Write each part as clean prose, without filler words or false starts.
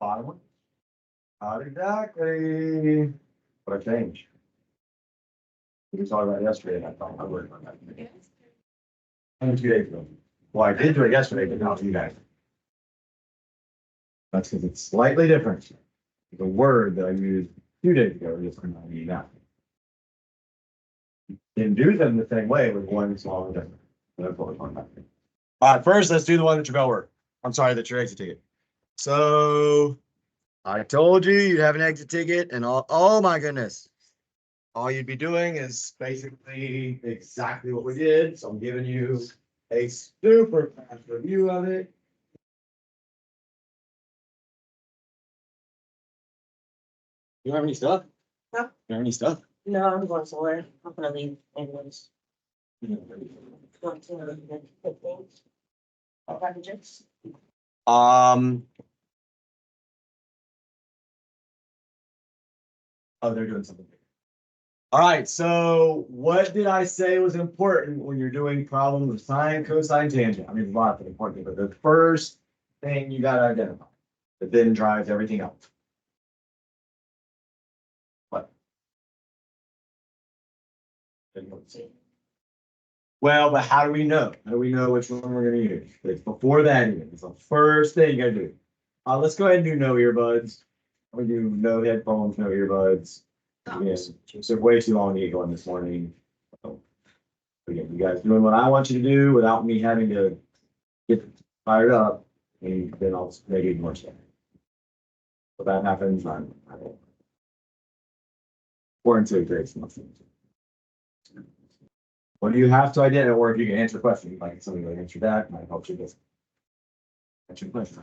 Bottom one? Not exactly. What I changed? We talked about yesterday, and I thought I worked on that. Only 2 days ago. Well, I did do it yesterday, but not you guys. That's because it's slightly different. The word that I used 2 days ago is not mean that. You can do them the same way with one small difference. That's what we're talking about. All right, first let's do the one that your bell work. I'm sorry, that's your exit ticket. So I told you you'd have an exit ticket, and oh my goodness. All you'd be doing is basically exactly what we did. So I'm giving you a super fast review of it. You have any stuff? No. You have any stuff? No, I'm going somewhere. I'm gonna leave anyways. Going to the things. Packages. Oh, they're doing something. All right, so what did I say was important when you're doing problems with sine, cosine, tangent? I mean, a lot of important, but the first thing you gotta identify that then drives everything else. What? Well, but how do we know? How do we know which one we're gonna use? It's before that even. It's the first thing you gotta do. Let's go ahead and do no earbuds. We do no headphones, no earbuds. Yes, it's way too long to get going this morning. So, again, you guys doing what I want you to do without me having to get fired up, and then I'll maybe more stuff. If that happens, I don't. Or until grades. What do you have to identify, or if you can answer questions, like somebody will answer that, might help you with. Answer the question.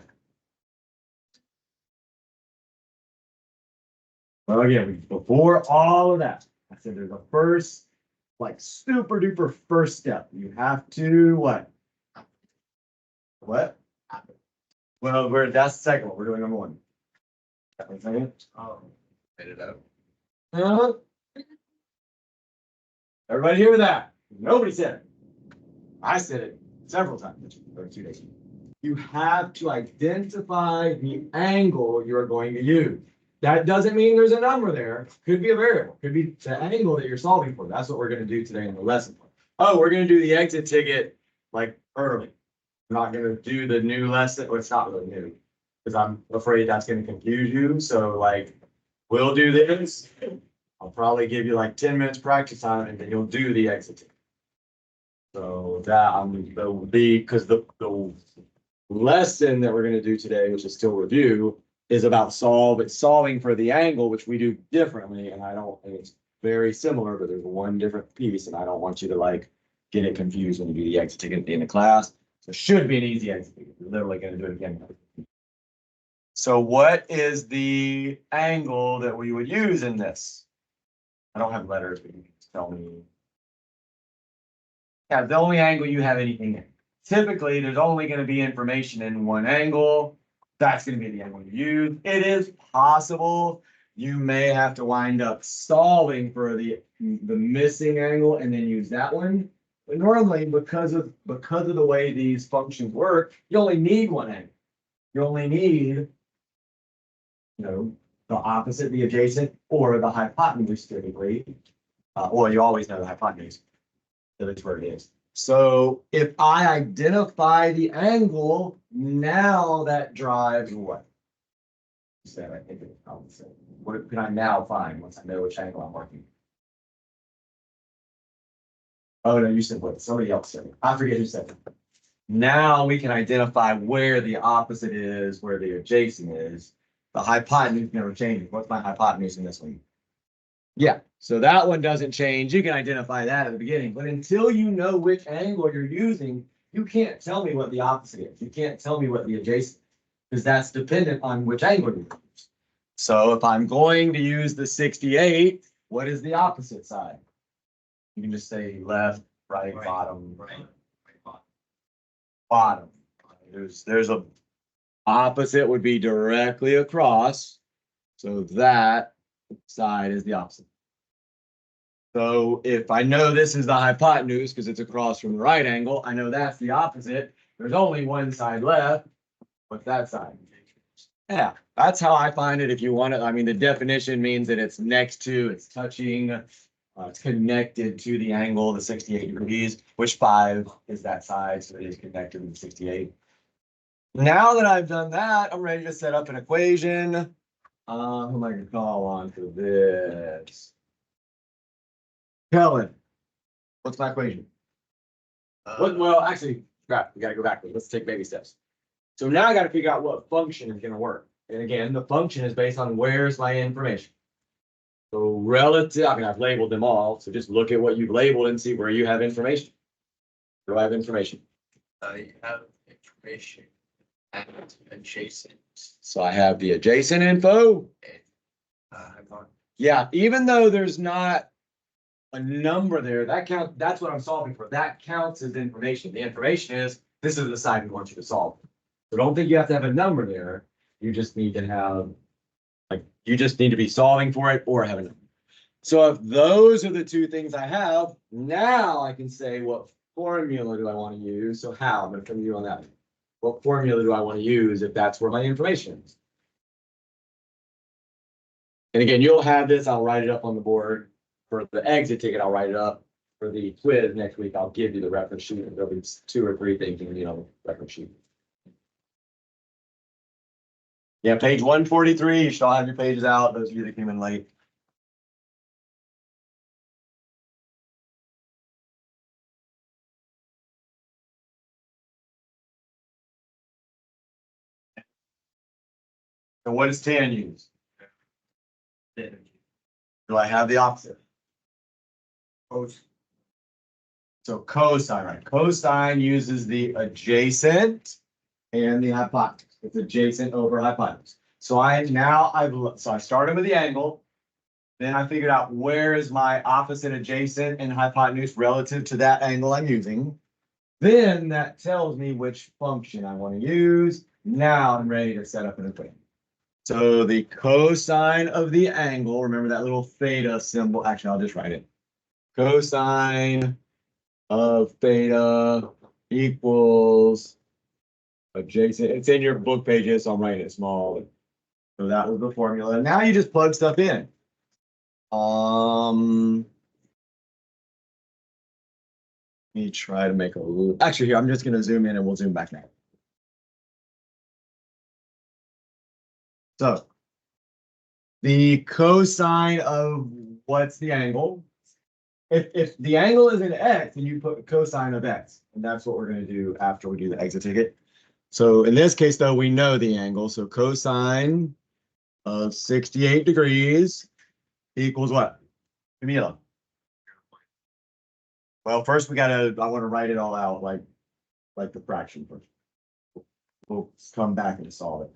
Well, again, before all of that, I said there's a first, like super duper first step. You have to what? What? Well, that's the second one. We're doing number one. That one second. Made it out. Everybody hear that? Nobody said it. I said it several times over 2 days. You have to identify the angle you're going to use. That doesn't mean there's a number there. Could be a variable. Could be the angle that you're solving for. That's what we're going to do today in the lesson. Oh, we're going to do the exit ticket like early. We're not going to do the new lesson. Well, it's not really new because I'm afraid that's going to confuse you. So like, we'll do this. I'll probably give you like 10 minutes practice time and then you'll do the exit ticket. So that because the lesson that we're going to do today, which is still review, is about solving for the angle, which we do differently. And it's very similar, but there's one different piece, and I don't want you to like get it confused when you do the exit ticket at the end of class. So it should be an easy exit ticket. We're literally going to do it again. So what is the angle that we would use in this? I don't have letters, but you can tell me. Yeah, the only angle you have anything in. Typically, there's only going to be information in one angle. That's going to be the angle you use. It is possible you may have to wind up solving for the missing angle and then use that one. But normally, because of the way these functions work, you only need one angle. You only need, the opposite, the adjacent, or the hypotenuse typically. Well, you always know the hypotenuse. That's where it is. So if I identify the angle, now that drives what? I think it's opposite. What can I now find once I know which angle I'm working? Oh no, you said what? Somebody else said it. I forget who said it. Now we can identify where the opposite is, where the adjacent is. The hypotenuse never changes. What's my hypotenuse in this one? Yeah, so that one doesn't change. You can identify that at the beginning, but until you know which angle you're using, you can't tell me what the opposite is. You can't tell me what the adjacent is, because that's dependent on which angle you use. So if I'm going to use the 68, what is the opposite side? You can just say left, right, bottom. Right. Bottom. There's a opposite would be directly across. So that side is the opposite. So if I know this is the hypotenuse because it's across from the right angle, I know that's the opposite. There's only one side left. What's that side? Yeah, that's how I find it. If you want to, I mean, the definition means that it's next to, it's touching, it's connected to the angle, the 68 degrees, which 5 is that side, so it is connected to the 68. Now that I've done that, I'm ready to set up an equation. Who am I gonna call on for this? Helen, what's my equation? Well, actually, crap, we gotta go backwards. Let's take baby steps. So now I gotta figure out what function is gonna work. And again, the function is based on where's my information. So relative, I mean, I've labeled them all, so just look at what you've labeled and see where you have information. Where do I have information? You have information and adjacent. So I have the adjacent info. I'm on. Yeah, even though there's not a number there, that counts, that's what I'm solving for. That counts as information. The information is, this is the side we want you to solve. So don't think you have to have a number there. You just need to have, like, you just need to be solving for it or have a number. So if those are the two things I have, now I can say, what formula do I want to use? So how? I'm going to come to you on that. What formula do I want to use if that's where my information is? And again, you'll have this. I'll write it up on the board. For the exit ticket, I'll write it up. For the quiz next week, I'll give you the reference sheet. There'll be 2 or 3 things you need on the reference sheet. Yeah, page 143. You should all have your pages out. Those of you that came in late. So what does tan use? Do I have the opposite? So cosine, right? Cosine uses the adjacent and the hypotenuse. It's adjacent over hypotenuse. So I started with the angle. Then I figured out where is my opposite, adjacent, and hypotenuse relative to that angle I'm using. Then that tells me which function I want to use. Now I'm ready to set up an equation. So the cosine of the angle, remember that little theta symbol. Actually, I'll just write it. Cosine of theta equals adjacent. It's in your book pages, so I'm writing it small. So that was the formula. Now you just plug stuff in. Let me try to make a little. Actually, here I'm just going to zoom in and we'll zoom back now. So the cosine of what's the angle? If the angle is an x, then you put cosine of x, and that's what we're going to do after we do the exit ticket. So in this case, though, we know the angle. So cosine of 68 degrees equals what? Give me a look. Well, first I want to write it all out like the fraction first. We'll come back and solve it.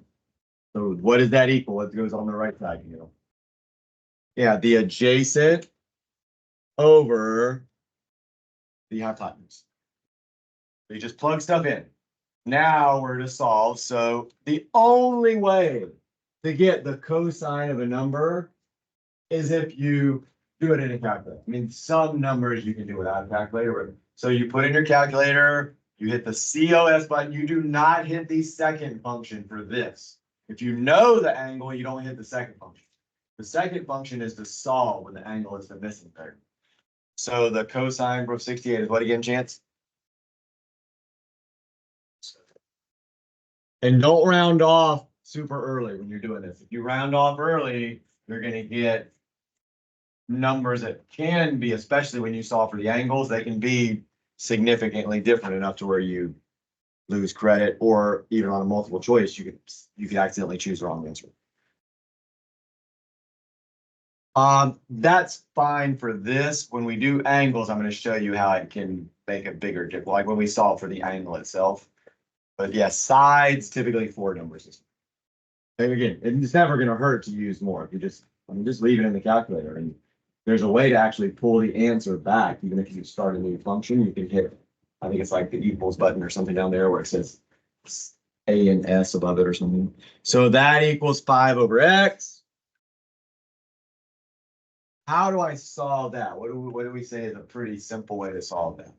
So what does that equal? It goes on the right side, you know. Yeah, the adjacent over the hypotenuse. So you just plug stuff in. Now we're to solve. So the only way to get the cosine of a number is if you do it in a calculator. I mean, some numbers you can do without a calculator. So you put in your calculator, you hit the COS button. You do not hit the second function for this. If you know the angle, you don't hit the second function. The second function is to solve when the angle is the missing thing. So the cosine of 68 is what again, Chance? And don't round off super early when you're doing this. If you round off early, you're going to get numbers that can be, especially when you solve for the angles, they can be significantly different enough to where you lose credit, or even on a multiple choice, you could accidentally choose the wrong answer. That's fine for this. When we do angles, I'm going to show you how it can make a bigger difference, like when we solve for the angle itself. But yeah, sides typically 4 numbers. And again, it's never going to hurt to use more. If you just leave it in the calculator, and there's a way to actually pull the answer back. Even if you start a new function, you can hit, I think it's like the equals button or something down there where it says A and S above it or something. So that equals 5 over X. How do I solve that? What do we say is a pretty simple way to solve that?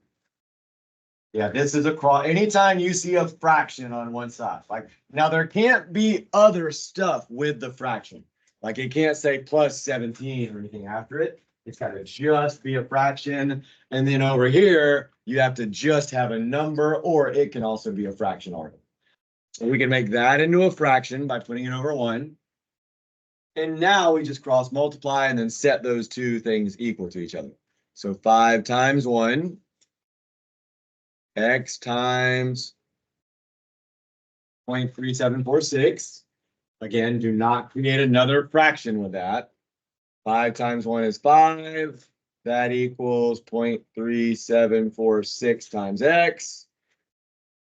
Yeah, this is anytime you see a fraction on one side, like, now there can't be other stuff with the fraction. Like it can't say plus 17 or anything after it. It's gotta just be a fraction. And then over here, you have to just have a number, or it can also be a fraction already. So we can make that into a fraction by putting it over 1. And now we just cross multiply and then set those two things equal to each other. So 5 times 1, x times 0.3746. Again, do not create another fraction with that. 5 times 1 is 5. That equals 0.3746 times x.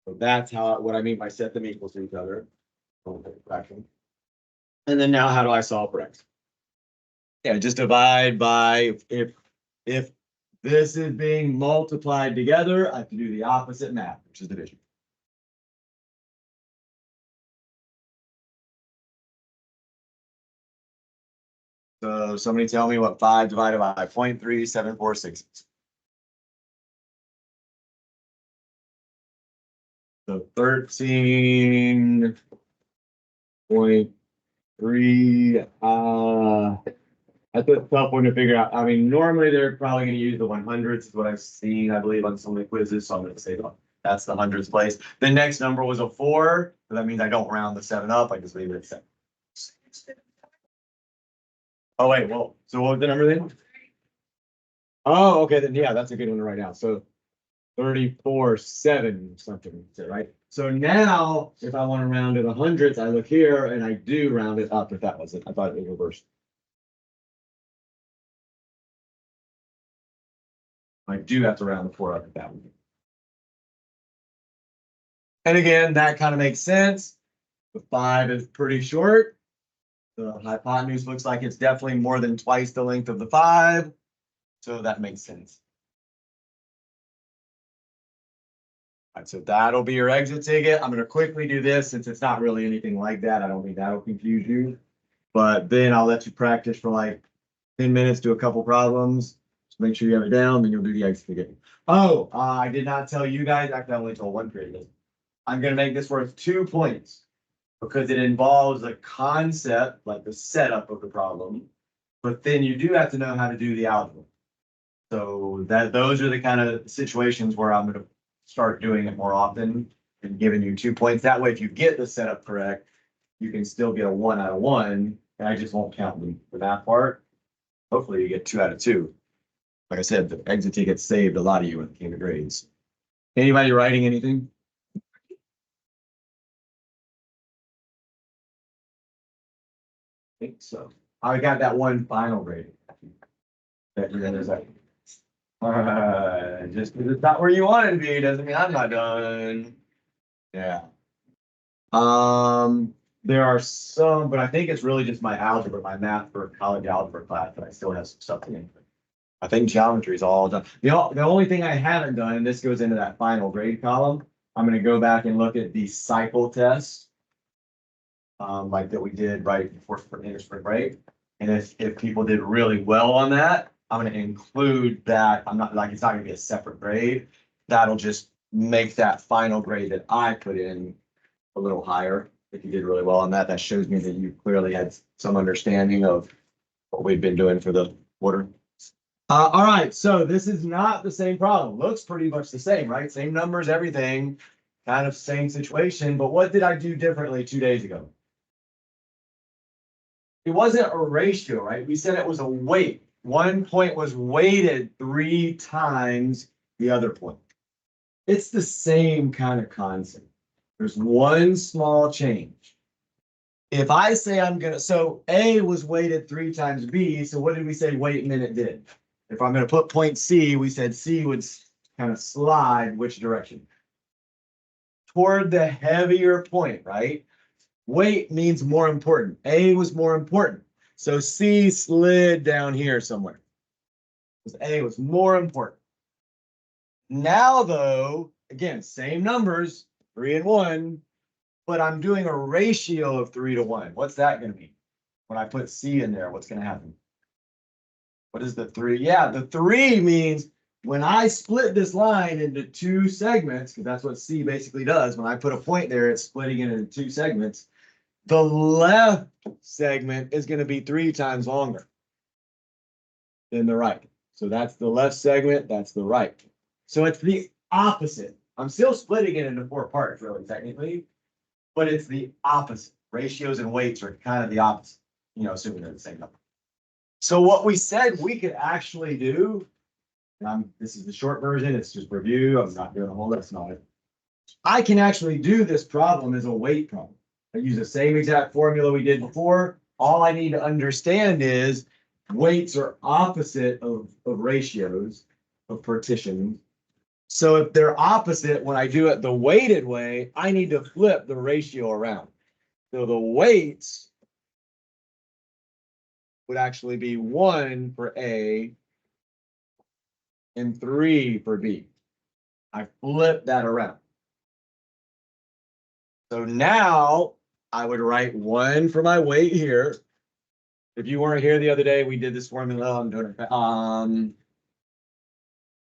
So that's what I mean by set them equal to each other. Fraction. And then now how do I solve for x? Yeah, just divide by, if this is being multiplied together, I have to do the opposite math, which is division. So somebody tell me what 5 divided by 0.3746 is. So 13.3. That's a tough one to figure out. I mean, normally they're probably going to use the 100s, is what I've seen, I believe, on some of the quizzes. So I'm going to say that's the hundreds place. The next number was a 4. So that means I don't round the 7 up. I just leave it at 7. Oh, wait, well, so what was the number then? Oh, okay, then yeah, that's a good one right now. So 34.7 something, right? So now if I want to round to the hundreds, I look here and I do round it up if that was it. I thought it was reversed. I do have to round the 4 up if that one. And again, that kind of makes sense. The 5 is pretty short. The hypotenuse looks like it's definitely more than twice the length of the 5. So that makes sense. All right, so that'll be your exit ticket. I'm going to quickly do this since it's not really anything like that. I don't think that'll confuse you. But then I'll let you practice for like 10 minutes, do a couple problems. Just make sure you have it down, then you'll do the exit ticket. Oh, I did not tell you guys. Actually, I only told one period. I'm going to make this worth 2 points because it involves a concept, like the setup of the problem. But then you do have to know how to do the algebra. So those are the kind of situations where I'm going to start doing it more often and giving you 2 points. That way, if you get the setup correct, you can still get a 1 out of 1, and I just won't count the math part. Hopefully you get 2 out of 2. Like I said, the exit ticket saved a lot of you when it came to grades. Anybody writing anything? I think so. I got that one final grade. That you're gonna say. Just because it's not where you want it to be doesn't mean I'm not done. Yeah. There are some, but I think it's really just my algebra, my math for college algebra class that I still have some stuff in. I think geometry is all done. The only thing I haven't done, and this goes into that final grade column, I'm going to go back and look at the cycle test, like that we did right before spring break. And if people did really well on that, I'm going to include that. I'm not like, it's not going to be a separate grade. That'll just make that final grade that I put in a little higher. If you did really well on that, that shows me that you clearly had some understanding of what we've been doing for the quarter. All right, so this is not the same problem. Looks pretty much the same, right? Same numbers, everything, kind of same situation. But what did I do differently 2 days ago? It wasn't a ratio, right? We said it was a weight. One point was weighted 3 times the other point. It's the same kind of concept. There's one small change. If I say so A was weighted 3 times B, so what did we say weight minute did? If I'm going to put point C, we said C would kind of slide which direction? Toward the heavier point, right? Weight means more important. A was more important. So C slid down here somewhere. Because A was more important. Now, though, again, same numbers, 3 and 1, but I'm doing a ratio of 3 to 1. What's that going to mean? When I put C in there, what's going to happen? What is the 3? Yeah, the 3 means when I split this line into two segments, because that's what C basically does, when I put a point there, it's splitting it into two segments. The left segment is going to be 3 times longer than the right. So that's the left segment, that's the right. So it's the opposite. I'm still splitting it into 4 parts, really, technically, but it's the opposite. Ratios and weights are kind of the opposite, assuming they're the same number. So what we said we could actually do, this is the short version, it's just review, I'm not doing a whole lesson on it. I can actually do this problem as a weight problem. I use the same exact formula we did before. All I need to understand is weights are opposite of ratios, of partitions. So if they're opposite, when I do it the weighted way, I need to flip the ratio around. So the weights would actually be 1 for A and 3 for B. I flip that around. So now I would write 1 for my weight here. If you weren't here the other day, we did this formula. I'm doing it.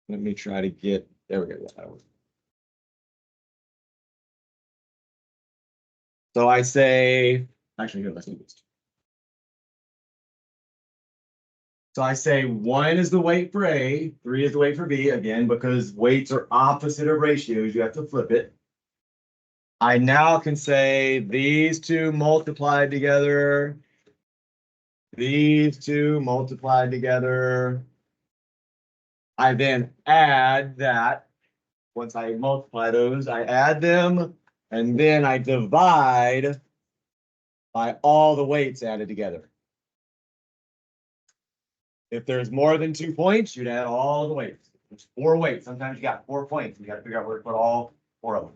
Let me try to get, there we go. So I say, actually, here, let's do this. So I say 1 is the weight for A, 3 is the weight for B, again, because weights are opposite of ratios, you have to flip it. I now can say these two multiplied together, these two multiplied together. I then add that. Once I multiply those, I add them, and then I divide by all the weights added together. If there's more than 2 points, you'd add all the weights. There's 4 weights. Sometimes you got 4 points. You got to figure out where to put all 4 of them.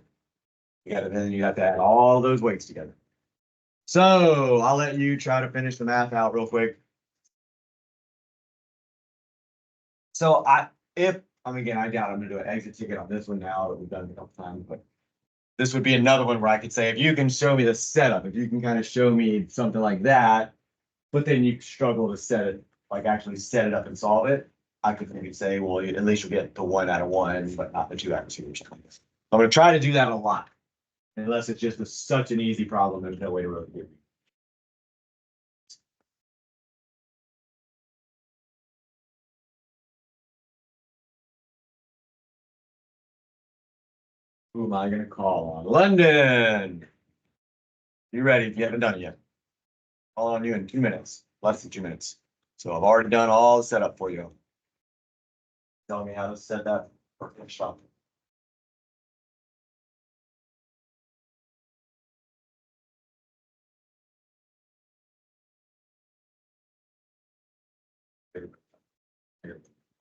Then you have to add all those weights together. So I'll let you try to finish the math out real quick. So again, I doubt I'm gonna do an exit ticket on this one now that we've done it a couple times, but this would be another one where I could say, if you can show me the setup, if you can kind of show me something like that, but then you struggle to set it, like actually set it up and solve it, I could maybe say, well, at least you'll get the 1 out of 1, but not the 2 out of 2 or something. I'm gonna try to do that a lot. Unless it's just such an easy problem, there's no way to really do it. Who am I gonna call on? London. You ready if you haven't done it yet? Call on you in 2 minutes, less than 2 minutes. So I've already done all the setup for you. Tell me how to set that perfect up.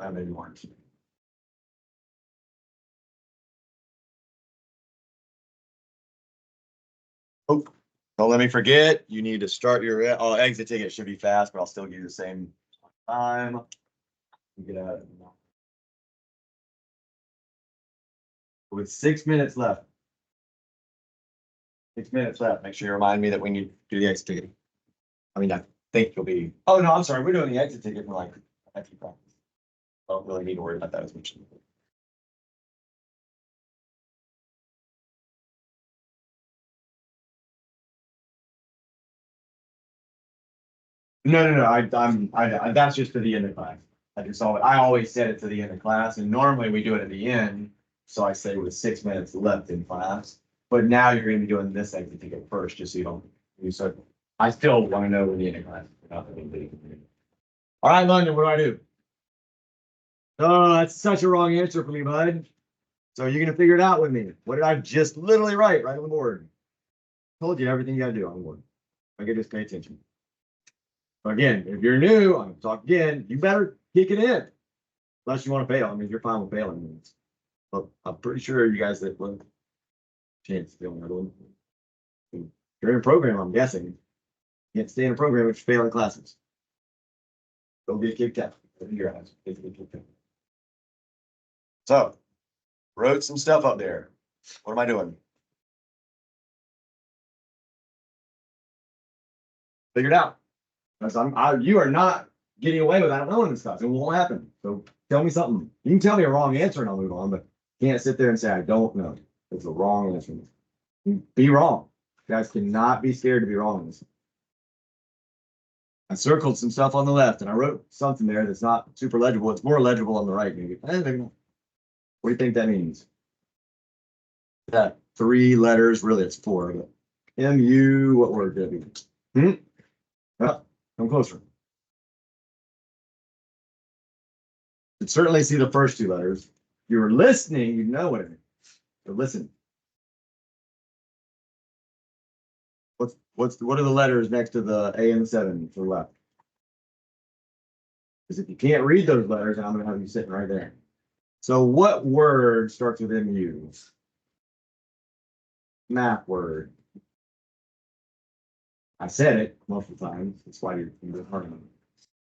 I maybe more. Oh, don't let me forget. You need to start your exit ticket. Should be fast, but I'll still give you the same time. Get out. With 6 minutes left. 6 minutes left. Make sure you remind me that we need to do the exit ticket. I mean, I think you'll be. Oh no, I'm sorry. We're doing the exit ticket for like extra practice. Don't really need to worry about that as much. No. That's just to the end of class. I just saw it. I always set it to the end of class, and normally we do it at the end. So I say with 6 minutes left in class. But now you're going to be doing this exit ticket first, just so you don't. So I still want to know when the end of class. All right, London, what do I do? Oh, that's such a wrong answer for me, bud. So you're gonna figure it out with me. What did I just literally write right on the board? Told you everything you gotta do on the board. I could just pay attention. Again, if you're new, I'm gonna talk again. You better kick it in, unless you want to fail. I mean, you're fine with failing. But I'm pretty sure you guys that will chance to fail another one. You're in a program, I'm guessing. You can't stay in a program if you're failing classes. Don't get kicked out. Your eyes. So, wrote some stuff up there. What am I doing? Figured out. Because you are not getting away without knowing this stuff. It won't happen. So tell me something. You can tell me a wrong answer and I'll move on, but you can't sit there and say, I don't know. It's a wrong answer. Be wrong. You guys cannot be scared to be wrong in this. I circled some stuff on the left and I wrote something there that's not super legible. It's more legible on the right, maybe. What do you think that means? That 3 letters, really it's 4, but M-U, what word did it be? Oh, come closer. You certainly see the first 2 letters. If you were listening, you know what it means. So listen. What are the letters next to the A and the 7 to the left? Because if you can't read those letters, I'm going to have you sitting right there. So what word starts with MU? Math word. I said it multiple times. That's why you're hard on it.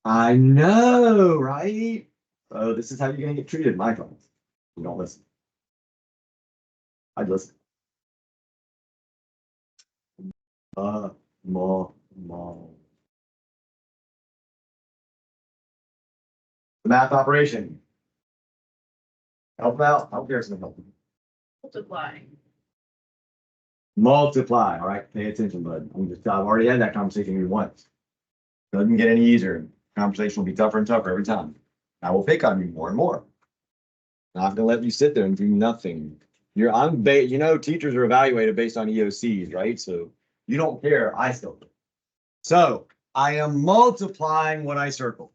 I know, right? So this is how you're going to get treated in my class. You don't listen. I'd listen. More. The math operation. Help out. Help Garrison help. Multiply. Multiply. All right. Pay attention, bud. I've already had that conversation with you once. Doesn't get any easier. Conversation will be tougher and tougher every time. I will pick on you more and more. I'm not gonna let you sit there and do nothing. Teachers are evaluated based on EOCs, right? So you don't care. I still do. So I am multiplying what I circled.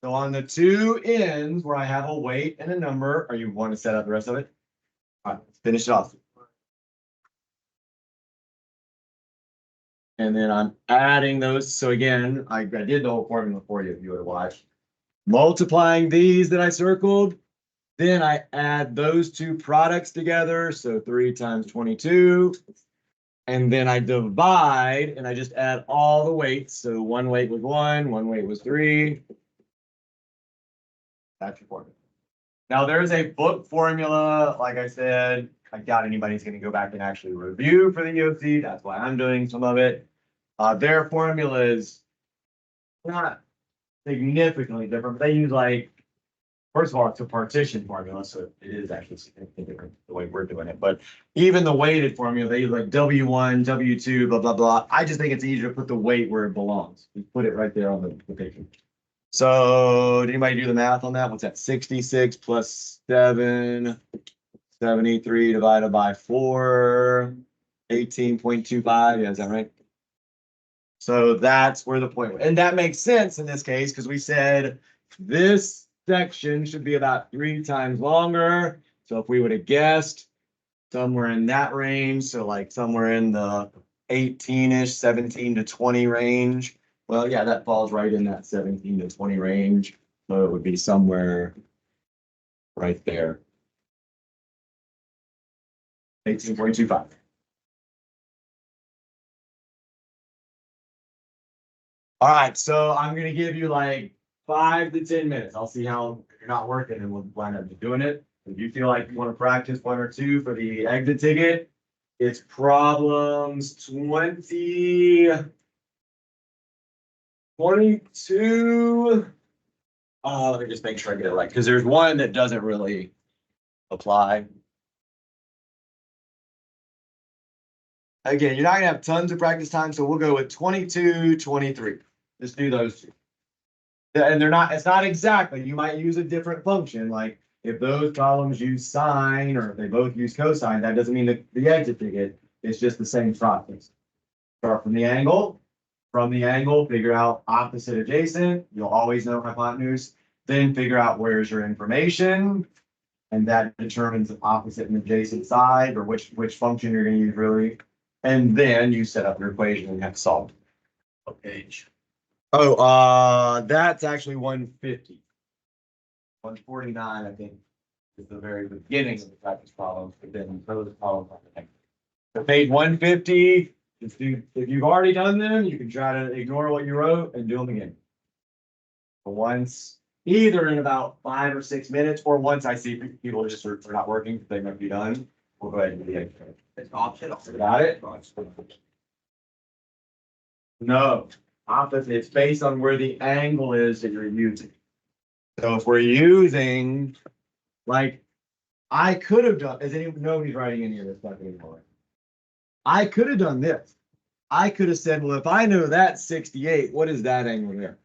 So on the 2 ends where I have a weight and a number, are you want to set up the rest of it? All right, let's finish it off. And then I'm adding those. So again, I did the whole formula for you if you would have watched. Multiplying these that I circled, then I add those 2 products together. So 3 times 22. And then I divide and I just add all the weights. So one weight was 1, one weight was 3. That's your formula. Now there's a book formula, like I said. I doubt anybody's going to go back and actually review for the EOC. That's why I'm doing some of it. Their formula is not significantly different, but they use first of all, it's a partition formula, so it is actually significantly different the way we're doing it. But even the weighted formula, they use W1, W2, blah, blah, blah. I just think it's easier to put the weight where it belongs. You put it right there on the picture. So did anybody do the math on that? What's that? 66 plus 7, 73 divided by 4, 18.25. Yeah, is that right? So that's where the point was. And that makes sense in this case because we said this section should be about 3 times longer. So if we would have guessed somewhere in that range, so somewhere in the 18-ish, 17 to 20 range. Well, yeah, that falls right in that 17 to 20 range. So it would be somewhere right there. 18.25. All right, so I'm gonna give you 5 to 10 minutes. I'll see how you're not working and we'll wind up doing it. If you feel like you want to practice 1 or 2 for the exit ticket, it's problems 20, 22. Let me just make sure I get it right because there's one that doesn't really apply. Again, you're not gonna have tons of practice time, so we'll go with 22, 23. Just do those 2. And it's not exactly, you might use a different function, like if those columns use sine or if they both use cosine, that doesn't mean that the exit ticket, it's just the same process. Start from the angle, figure out opposite adjacent, you'll always know hypotenuse, then figure out where's your information, and that determines the opposite and adjacent side or which function you're going to use really. And then you set up your equation and have to solve it. What page? Oh, that's actually 150. 149, I think, is the very beginning of the practice problems, but then those problems are the next. So page 150, if you've already done them, you can try to ignore what you wrote and do them again. But once, either in about 5 or 6 minutes, or once I see people just are not working, they might be done, we'll go ahead and do the extra. It's optional. Got it? No, opposite. It's based on where the angle is that you're using. So if we're using, like, I could have done, nobody's writing any of this stuff anymore. I could have done this. I could have said, well, if I know that's 68, what is that angle there?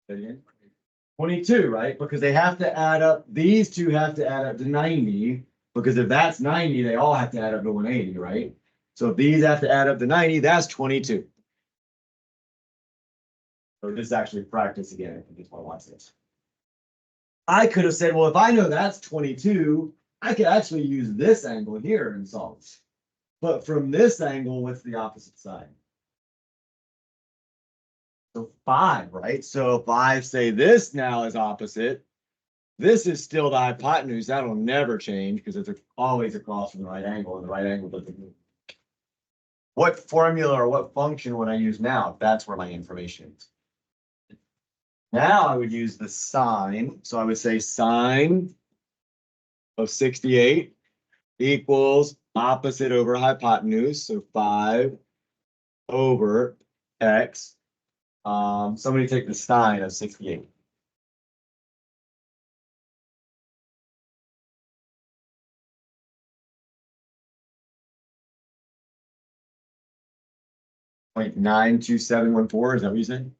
Say it again. 22, right? Because they have to add up, these two have to add up to 90, because if that's 90, they all have to add up to 180, right? So if these have to add up to 90, that's 22. So just actually practice again if you just want to watch this. I could have said, well, if I know that's 22, I could actually use this angle here and solve. But from this angle, what's the opposite side? So 5, right? So if I say this now is opposite, this is still the hypotenuse. That'll never change because it's always across from the right angle, and the right angle doesn't move. What formula or what function would I use now if that's where my information is? Now I would use the sine. So I would say sine of 68 equals opposite over hypotenuse. So 5 over x. Somebody take the sine of 68. Point 92714, is that what you said?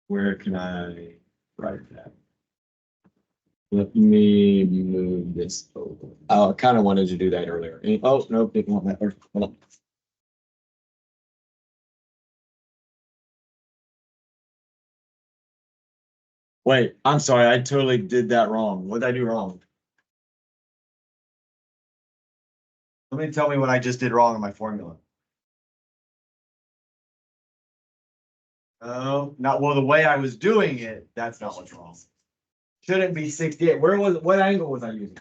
Where can I write that? Let me move this over. Oh, I kind of wanted to do that earlier. Oh, no, didn't want that. Hold on. Wait, I'm sorry, I totally did that wrong. What did I do wrong? Somebody tell me what I just did wrong in my formula. Oh, not well, the way I was doing it, that's not what's wrong. Shouldn't be 68. What angle was I using?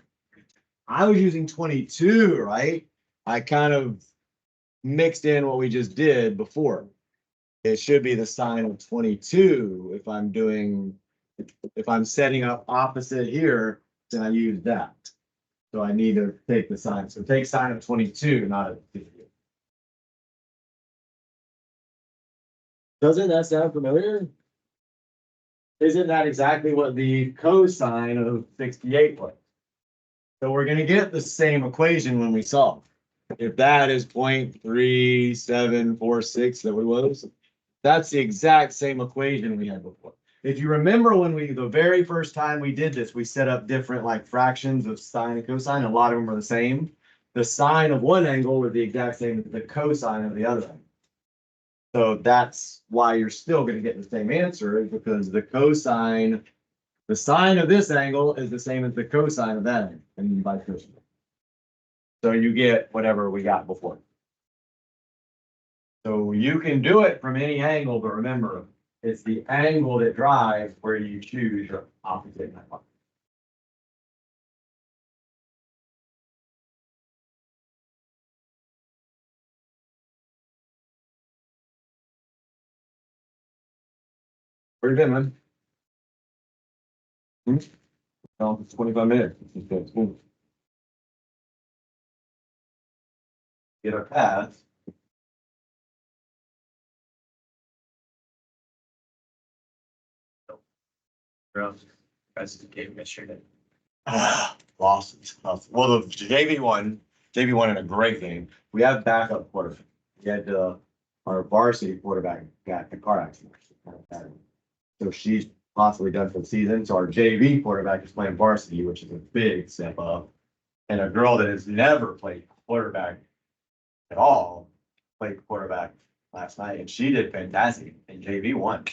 I was using 22, right? I kind of mixed in what we just did before. It should be the sine of 22 if I'm setting up opposite here, then I use that. So I need to take the sine. So take sine of 22, not a 50. Doesn't that sound familiar? Isn't that exactly what the cosine of 68 was? So we're gonna get the same equation when we solve. If that is 0.3746 that we was, that's the exact same equation we had before. If you remember when the very first time we did this, we set up different like fractions of sine and cosine. A lot of them are the same. The sine of one angle was the exact same as the cosine of the other angle. So that's why you're still going to get the same answer, is because the sine of this angle is the same as the cosine of that angle, and vice versa. So you get whatever we got before. So you can do it from any angle, but remember, it's the angle that drives where you choose your opposite hypotenuse. Where you been, man? No, it's 25 minutes. Get our path. Guys, game yesterday. Lost and stuff. Well, the JV won in a great game. We have backup quarterback. We had our varsity quarterback got the car accident. So she's possibly done for the season. So our JV quarterback is playing varsity, which is a big step up. And a girl that has never played quarterback at all played quarterback last night, and she did fantastic. And JV won.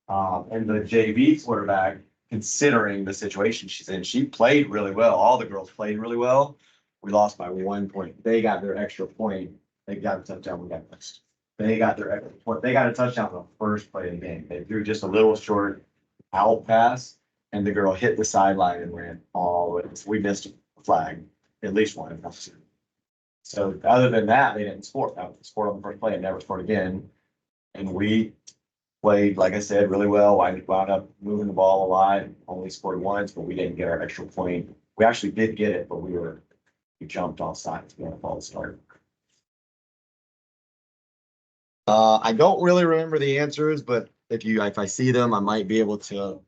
And the JV quarterback, considering the situation she's in, she played really well. All the girls played really well. We lost by 1 point. They got their extra point. They got a touchdown. We got missed. They got their extra point. They got a touchdown on the first play of the game. They threw just a little short out pass, and the girl hit the sideline and ran all the way. We missed a flag, at least one. So other than that, they didn't score. That was scored on the first play and never scored again. And we played, like I said, really well. I wound up moving the ball a lot, only scored once, but we didn't get our extra point. We actually did get it, but we jumped off sides. We had a false start. I don't really remember the answers, but if I see them, I might be able to.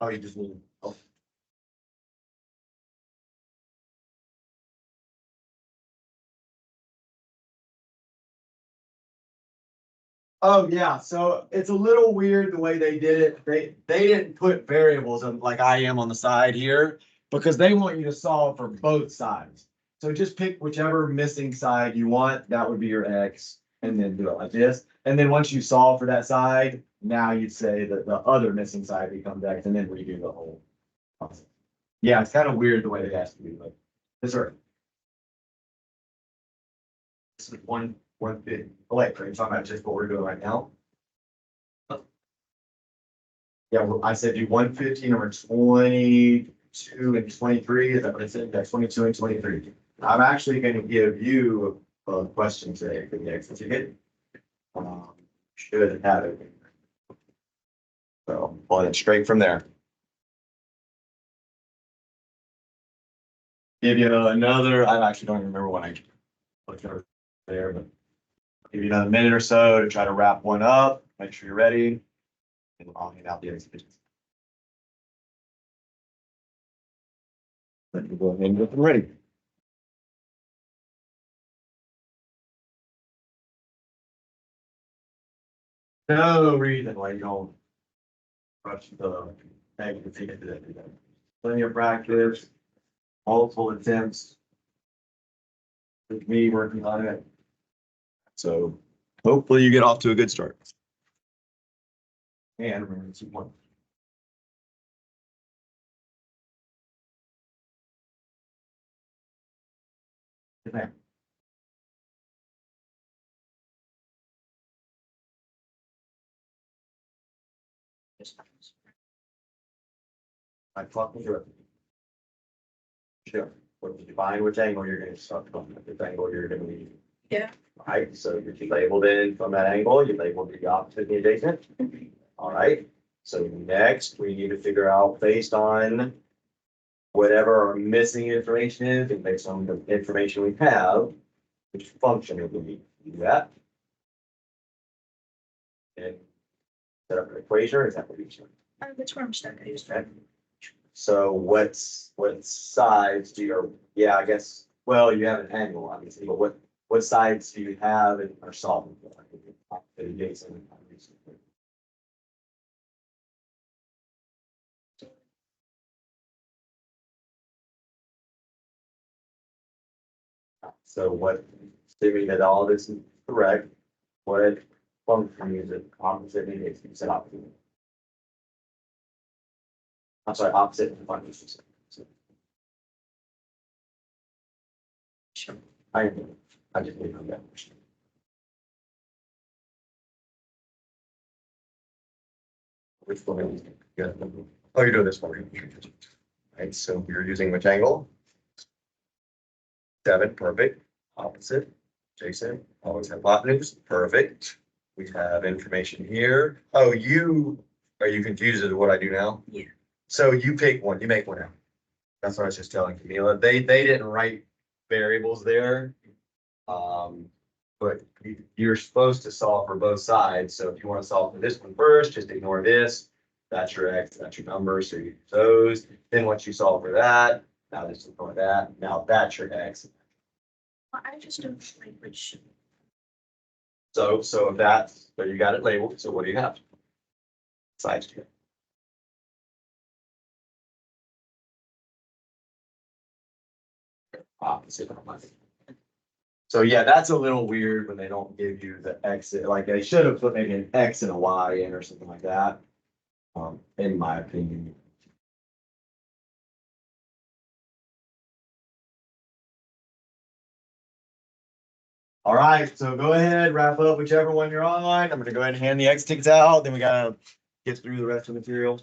Oh, you just need. Oh. Oh, yeah, so it's a little weird the way they did it. They didn't put variables in like I am on the side here because they want you to solve for both sides. So just pick whichever missing side you want, that would be your X, and then do it like this. And then once you solve for that side, now you'd say that the other missing side becomes X and then redo the whole process. Yeah, it's kind of weird the way they asked you, but this is one bit. Oh, wait, are you talking about just what we're doing right now? Yeah, well, I said do 115 or 22 and 23. Is that what I said? That's 22 and 23. I'm actually going to give you a question today for the exit ticket. Should have it. So pull it straight from there. Give you another, I actually don't even remember when I looked over there, but give you another minute or so to try to wrap one up. Make sure you're ready. And I'll hand out the exhibitions. Let me go ahead and get them ready. No reason why you don't rush the negative ticket today. Plenty of practice, multiple attempts. With me working on it. So hopefully you get off to a good start. And remember to one. Good night. I talked with you. Sure. When you find which angle you're gonna start from, which angle you're gonna leave. Yeah. Right, so if you labeled in from that angle, you labeled the opposite and the adjacent. All right, so next we need to figure out based on whatever our missing information is and based on the information we have, which function it would be. Do that. And set up an equation, or is that what you're saying? That's where I'm stuck. I just. Okay. So what sides do your, yeah, I guess, well, you have an angle, obviously, but what sides do you have and are solving for? Adjacent. So what, assuming that all this is correct, what function is it opposite and adjacent? You said opposite. I'm sorry, opposite and function. Sure. I just need to know that. Which one are you doing? Oh, you're doing this one. Right, so you're using which angle? 7, perfect. Opposite, adjacent, always hypotenuse, perfect. We have information here. Oh, are you confused with what I do now? Yeah. So you pick one, you make one out. That's what I was just telling Camila. They didn't write variables there. But you're supposed to solve for both sides. So if you want to solve for this one first, just ignore this. That's your X, that's your number. So you use those. Then once you solve for that, now just ignore that. Now that's your X. I just don't like which. So you got it labeled. So what do you have? Sides two. Opposite. So yeah, that's a little weird when they don't give you the exit, like they should have put maybe an X and a Y in or something like that. In my opinion. All right, so go ahead, wrap up whichever one you're on. I'm gonna go ahead and hand the X tickets out, then we gotta get through the rest of the material.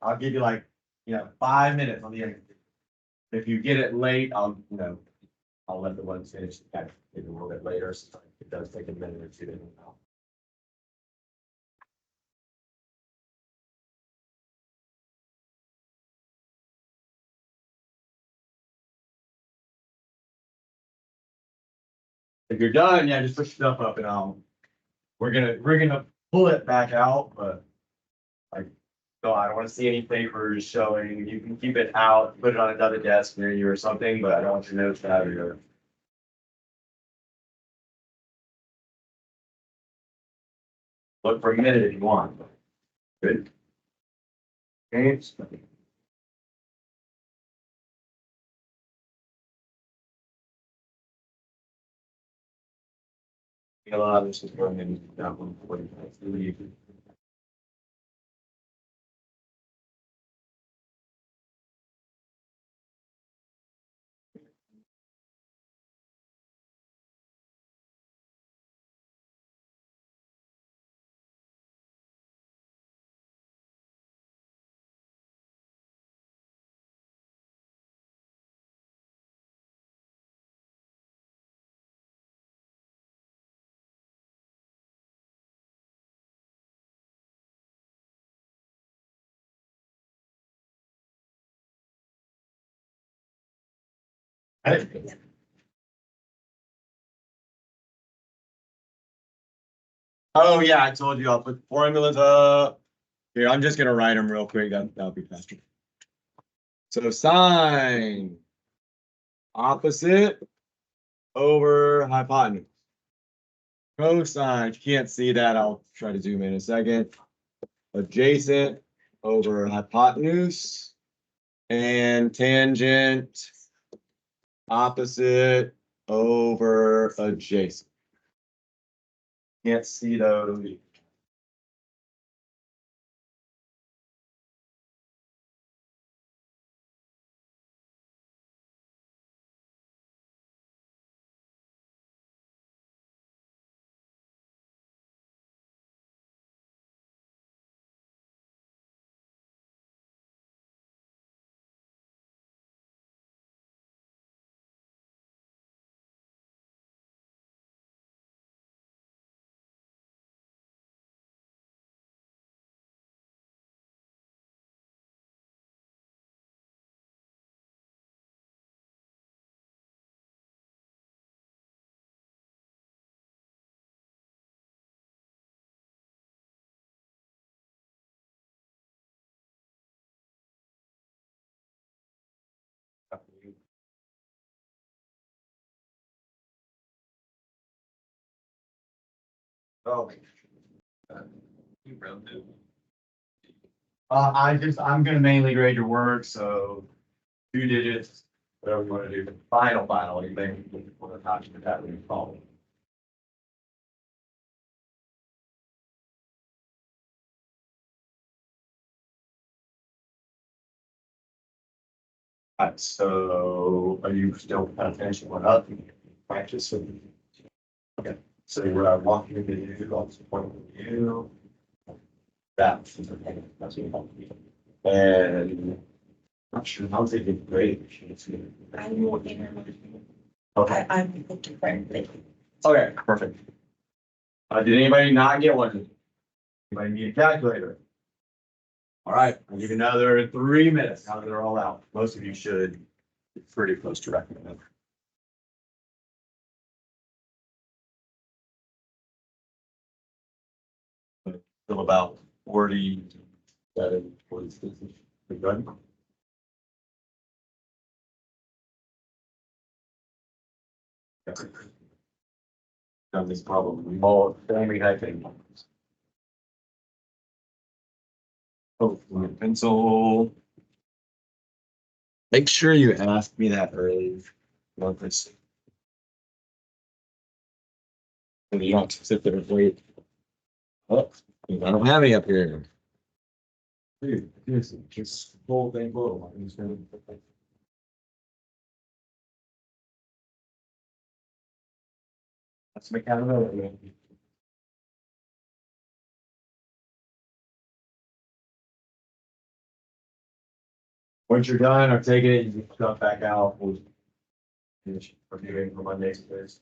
I'll give you like, 5 minutes on the X. If you get it late, I'll let the ones finish, maybe a little bit later, so it does take a minute or two to. If you're done, yeah, just push stuff up and we're gonna pull it back out, but like, no, I don't want to see any papers showing. You can keep it out, put it on another desk near you or something, but I don't want you to notice that or. Look for a minute if you want. Good. Okay. A lot of this is going in that one. Oh, yeah, I told you I'll put formulas up. Here, I'm just gonna write them real quick. That'll be faster. So sine opposite over hypotenuse. Cosine, you can't see that. I'll try to zoom in a second. Adjacent over hypotenuse and tangent opposite over adjacent. Can't see those. Oh. You wrote it. I'm gonna mainly grade your work, so 2 digits, whatever you wanna do, final, anything, we'll attach to that when you follow. Alright, so are you still kind of finishing one up? Practice. Okay, so what I want you to do, I'll just point with you. That's okay, that's what you want to do. And not sure how they did great. I'm looking at it. Okay, I'm looking for it. okay, perfect. Did anybody not get one? Anybody need a calculator? All right, I'll give you another 3 minutes. Now that they're all out, most of you should be pretty close to recommend. Still about 47, 46. We good? Done this problem more family typing. Oh, my pencil. Make sure you ask me that early. Want this. And you don't sit there and wait. Oh, I don't have any up here. Dude, just whole thing full. That's my accountability. Once you're done, I'm taking it, you can stuff back out. We'll finish reviewing for Monday's quiz.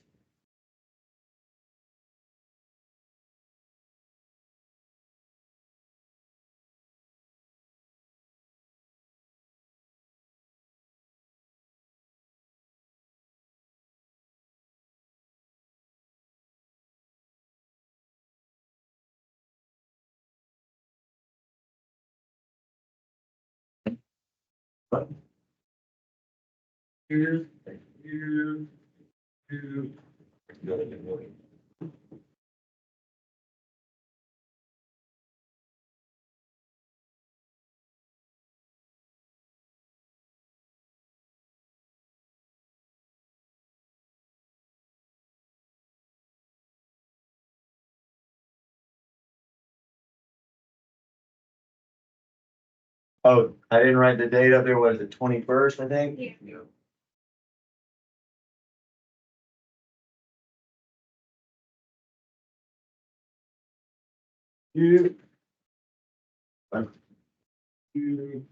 Here, here, here. Oh, I didn't write the date up there. Was it 21st, I think? Yeah. You. You.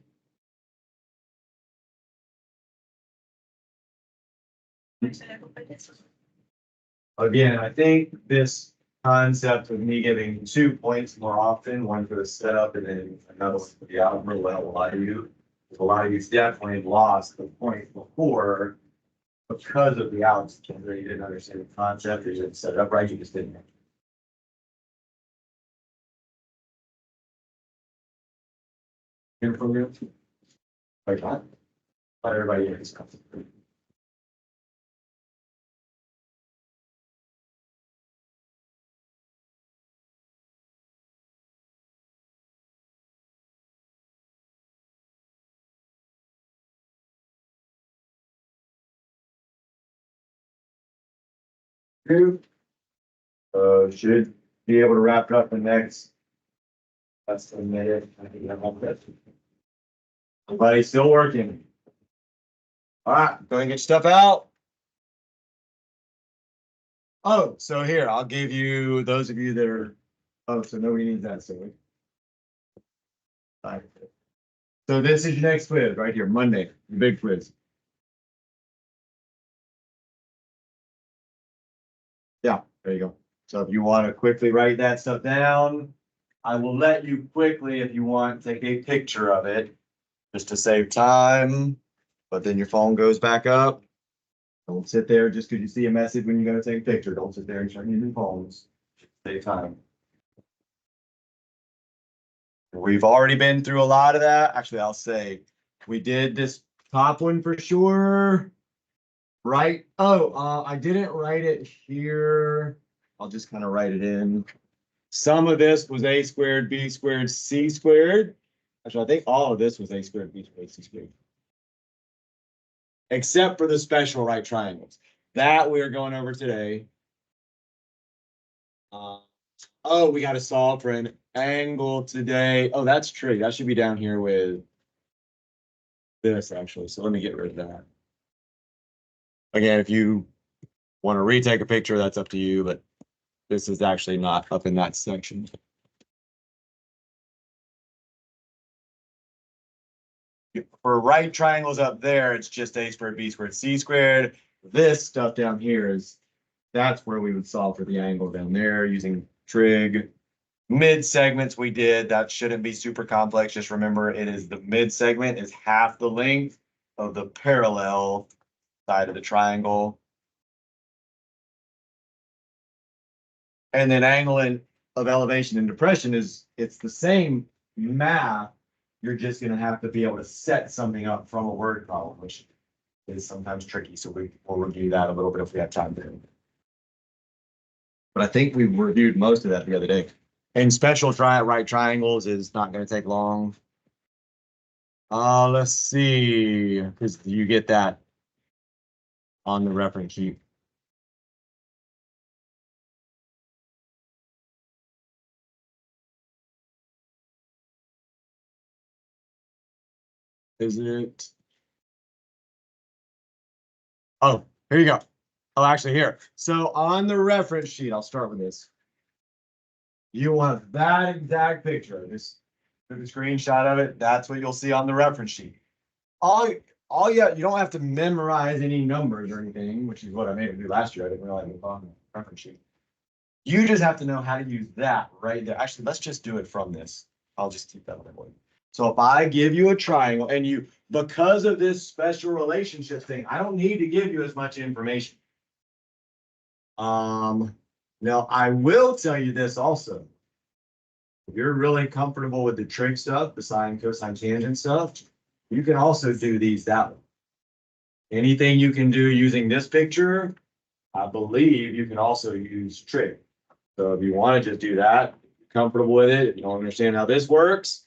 Again, I think this concept of me giving 2 points more often, one for the setup and then another one for the algebra, will help a lot of you. A lot of you definitely lost the point before because of the algebra. You didn't understand the concept, or you didn't set it up right, you just didn't. Hear from you? Like that? Not everybody hears this concept. Two. Should be able to wrap it up in next. That's the minute. I think I'm on that. Everybody's still working. All right, go and get your stuff out. Oh, so here, I'll give you, those of you that are, oh, so nobody needs that, so. All right. So this is your next quiz right here, Monday, the big quiz. Yeah, there you go. So if you want to quickly write that stuff down, I will let you quickly, if you want, take a picture of it, just to save time, but then your phone goes back up. Don't sit there just because you see a message when you're gonna take a picture. Don't sit there and start using phones. Save time. We've already been through a lot of that. Actually, I'll say we did this top one for sure. Right? Oh, I didn't write it here. I'll just kind of write it in. Some of this was a squared, b squared, c squared. Actually, I think all of this was a squared, b squared, c squared. Except for the special right triangles. That we're going over today. Oh, we got to solve for an angle today. Oh, that's trig. That should be down here with this actually. So let me get rid of that. Again, if you want to retake a picture, that's up to you, but this is actually not up in that section. For right triangles up there, it's just a squared, b squared, c squared. This stuff down here is, that's where we would solve for the angle down there using trig. Mid segments we did, that shouldn't be super complex. Just remember it is the mid segment is half the length of the parallel side of the triangle. And then angle of elevation and depression is, it's the same math. You're just gonna have to be able to set something up from a word problem, which is sometimes tricky. So we'll review that a little bit if we have time to. But I think we reviewed most of that the other day. And special right triangles is not going to take long. Let's see, because you get that on the reference sheet. Is it? Oh, here you go. Oh, actually here. So on the reference sheet, I'll start with this. You want that exact picture. Just took a screenshot of it. That's what you'll see on the reference sheet. All you don't have to memorize any numbers or anything, which is what I made it do last year. I didn't realize it was on the reference sheet. You just have to know how to use that right there. Actually, let's just do it from this. I'll just keep that one. So if I give you a triangle and you, because of this special relationship thing, I don't need to give you as much information. Now I will tell you this also. If you're really comfortable with the trig stuff, the sine, cosine, tangent stuff, You can also do these that way. Anything you can do using this picture, I believe you can also use trig. So if you want to just do that, if you're comfortable with it, if you don't understand how this works,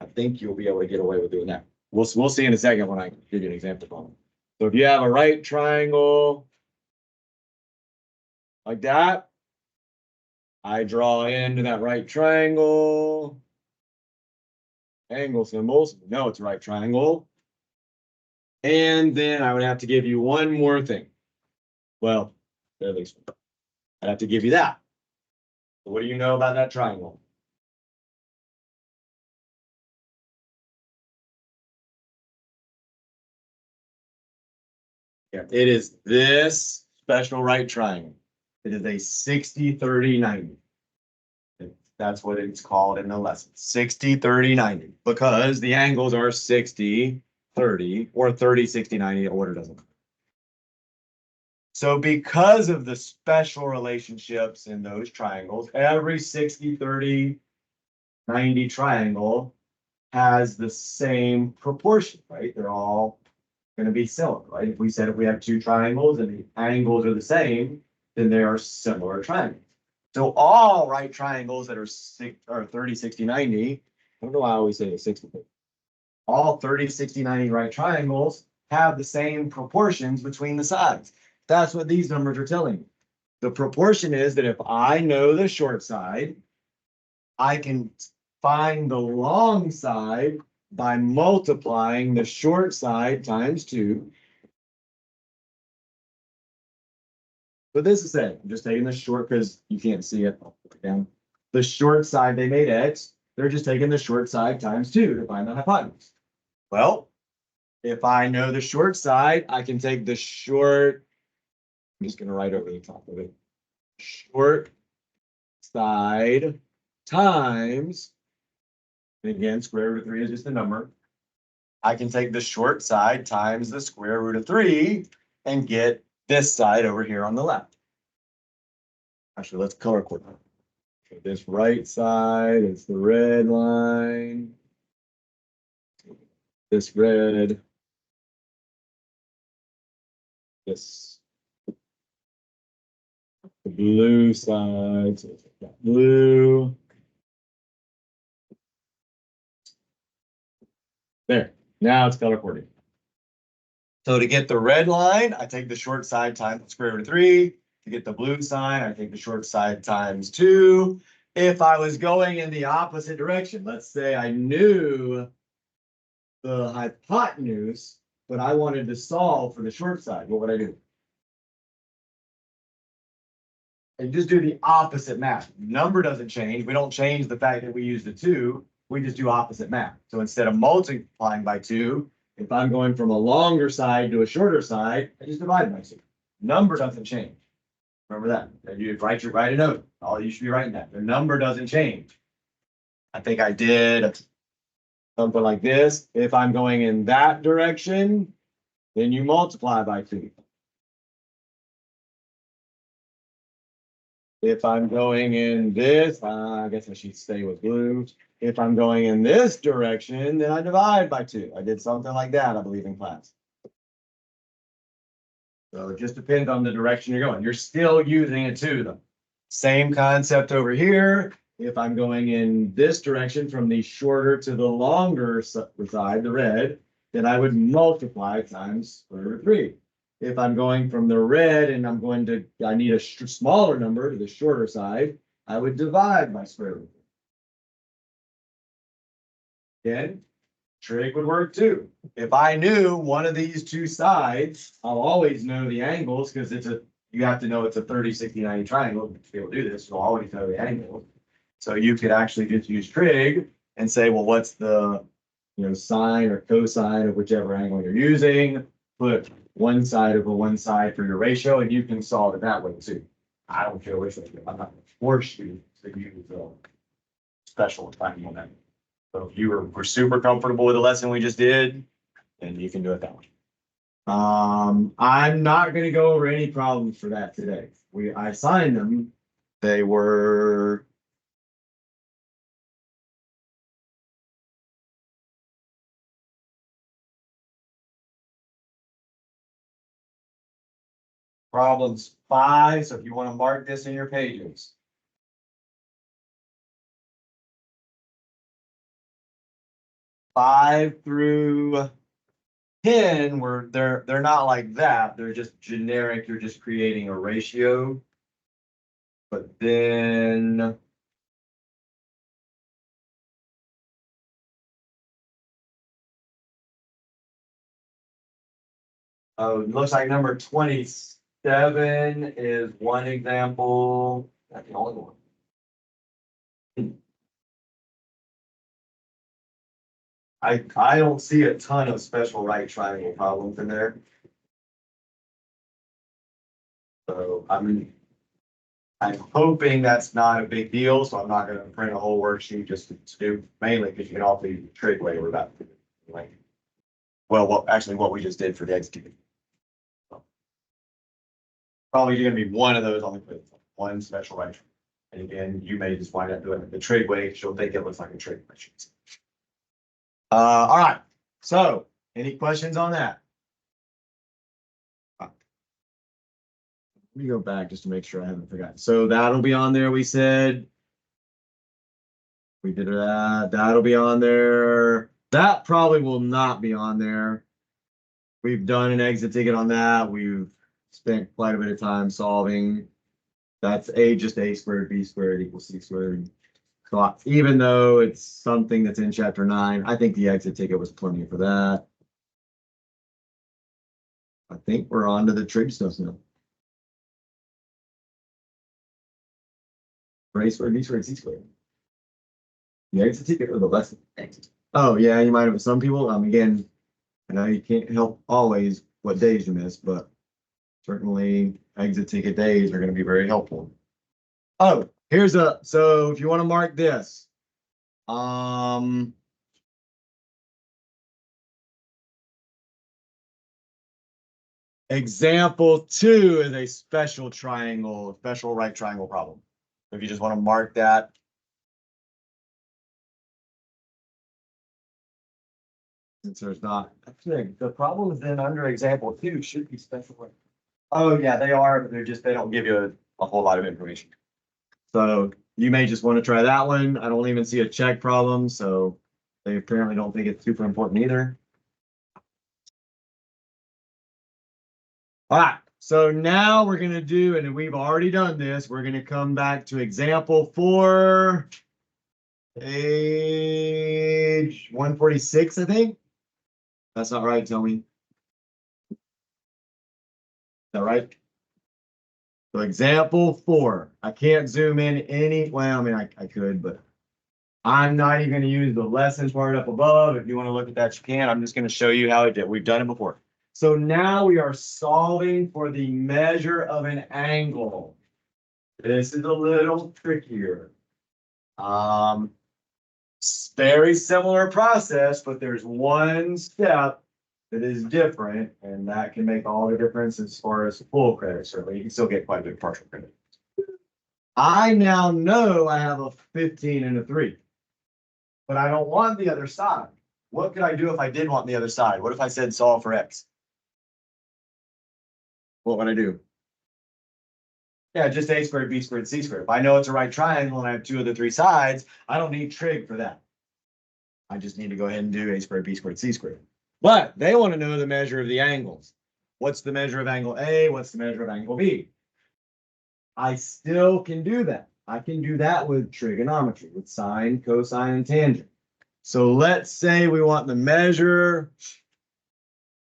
I think you'll be able to get away with doing that. We'll see in a second when I give you an example problem. So if you have a right triangle like that, I draw into that right triangle. Angle symbols, no, it's a right triangle. And then I would have to give you one more thing. Well, at least I'd have to give you that. So what do you know about that triangle? Yeah, it is this special right triangle. It is a 60, 30, 90. That's what it's called in the lesson. 60, 30, 90. Because the angles are 60, 30, or 30, 60, 90. The order doesn't matter. So because of the special relationships in those triangles, every 60, 30, 90 triangle has the same proportion, right? They're all going to be similar, right? If we said if we have two triangles and the angles are the same, then they are similar triangles. So all right triangles that are 30, 60, 90, I don't know why I always say 60. All 30, 60, 90 right triangles have the same proportions between the sides. That's what these numbers are telling me. The proportion is that if I know the short side, I can find the long side by multiplying the short side times 2. But this is it. I'm just taking the short because you can't see it. I'll put it down. The short side, they made x. They're just taking the short side times 2 to find the hypotenuse. Well, if I know the short side, I can take the short. I'm just going to write over the top of it. Short side times, and again, square root of 3 is just a number. I can take the short side times the square root of 3 and get this side over here on the left. Actually, let's color coordinate. So this right side is the red line. This red. This. The blue side. So it's like blue. There. Now it's color coordinated. So to get the red line, I take the short side times the square root of 3. To get the blue side, I take the short side times 2. If I was going in the opposite direction, let's say I knew the hypotenuse, but I wanted to solve for the short side, what would I do? And just do the opposite math. Number doesn't change. We don't change the fact that we use the 2. We just do opposite math. So instead of multiplying by 2, if I'm going from a longer side to a shorter side, I just divide by 2. Number doesn't change. Remember that. You write a note. All you should be writing that. The number doesn't change. I think I did something like this. If I'm going in that direction, then you multiply by 2. If I'm going in this, I guess I should stay with blue. If I'm going in this direction, then I divide by 2. I did something like that, I believe, in class. So it just depends on the direction you're going. You're still using a 2, though. Same concept over here. If I'm going in this direction from the shorter to the longer side, the red, then I would multiply times square root of 3. If I'm going from the red and I need a smaller number to the shorter side, I would divide by square root. Again, trig would work too. If I knew one of these two sides, I'll always know the angles because you have to know it's a 30, 60, 90 triangle to be able to do this. You'll always know the angles. So you could actually just use trig and say, well, what's the sine or cosine of whichever angle you're using? Put one side over one side for your ratio, and you can solve it that way too. I don't care which way. I'm not going to force you to use a special triangle method. So if you were super comfortable with the lesson we just did, then you can do it that way. I'm not going to go over any problems for that today. I assigned them. They were Problems 5, so if you want to mark this in your pages. 5 through 10, where they're not like that, they're just generic, you're just creating a ratio. But then oh, it looks like number 27 is one example. That's the only one. I don't see a ton of special right triangle problems in there. So I'm hoping that's not a big deal, so I'm not gonna print a whole worksheet just to do, mainly because you can all do the trig way we're about to do. Like, well, what we just did for the executive. Probably gonna be one of those on the quiz, one special right. And again, you may just wind up doing it the trig way, because you'll think it looks like a trig question. All right, so any questions on that? Let me go back just to make sure I haven't forgotten. So that'll be on there, we said. We did that, that'll be on there. That probably will not be on there. We've done an exit ticket on that. We've spent quite a bit of time solving. That's just a squared b squared equals c squared. So even though it's something that's in chapter 9, I think the exit ticket was plenty for that. I think we're on to the trig stuff now. A squared b squared c squared. The exit ticket or the lesson? Exit. Oh yeah, you might have some people. Again, I know you can't help always what days you miss, but certainly exit ticket days are going to be very helpful. Oh, so if you want to mark this, example 2 is a special right triangle problem. If you just want to mark that. Since there's not, actually, the problem is then under example 2 should be special right. Oh yeah, they are, but they don't give you a whole lot of information. So you may just want to try that one. I don't even see a check problem, so they apparently don't think it's super important either. All right, so now we're going to do, and we've already done this, we're going to come back to example 4, page 146, I think. That's not right, tell me. Is that right? So example 4, I can't zoom in any, well, I mean, I could, but I'm not even going to use the lesson part up above. If you want to look at that, you can. I'm just going to show you how it did. We've done it before. So now we are solving for the measure of an angle. This is a little trickier. Very similar process, but there's one step that is different, and that can make all the difference as far as full credit. Certainly, you can still get quite a bit of partial credit. I now know I have a 15 and a 3, but I don't want the other side. What could I do if I did want the other side? What if I said solve for x? What would I do? Yeah, just a squared, b squared, c squared. If I know it's a right triangle and I have 2 of the 3 sides, I don't need trig for that. I just need to go ahead and do a squared, b squared, c squared. But they want to know the measure of the angles. What's the measure of angle A? What's the measure of angle B? I still can do that. I can do that with trigonometry, with sine, cosine, and tangent. So let's say we want the measure.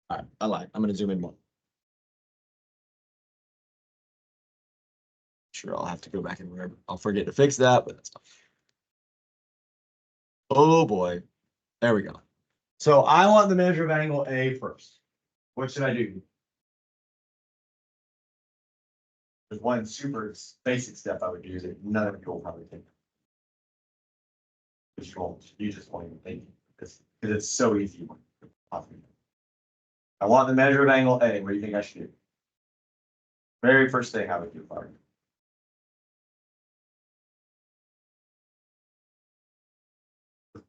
All right, I lied. I'm going to zoom in more. Sure, I'll have to go back and remember. I'll forget to fix that, but that's fine. Oh boy. There we go. So I want the measure of angle A first. What should I do? There's one super basic step I would use it. None of you will probably think. But you just won't even think because it's so easy. I want the measure of angle A. What do you think I should do? Very first thing I would do.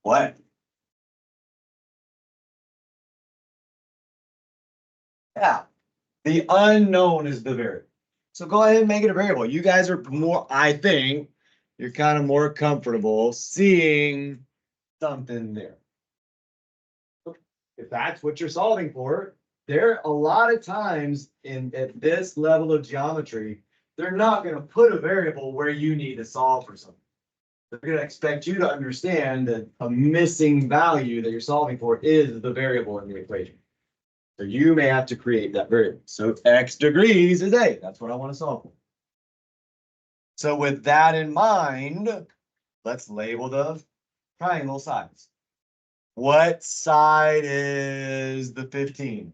What? Yeah. The unknown is the variable. So go ahead and make it a variable. You guys are more, I think, you're kind of more comfortable seeing something there. If that's what you're solving for, there a lot of times at this level of geometry, they're not going to put a variable where you need to solve for something. They're going to expect you to understand that a missing value that you're solving for is the variable in the equation. So you may have to create that variable. So x degrees is a. That's what I want to solve for. So with that in mind, let's label the triangle sides. What side is the 15?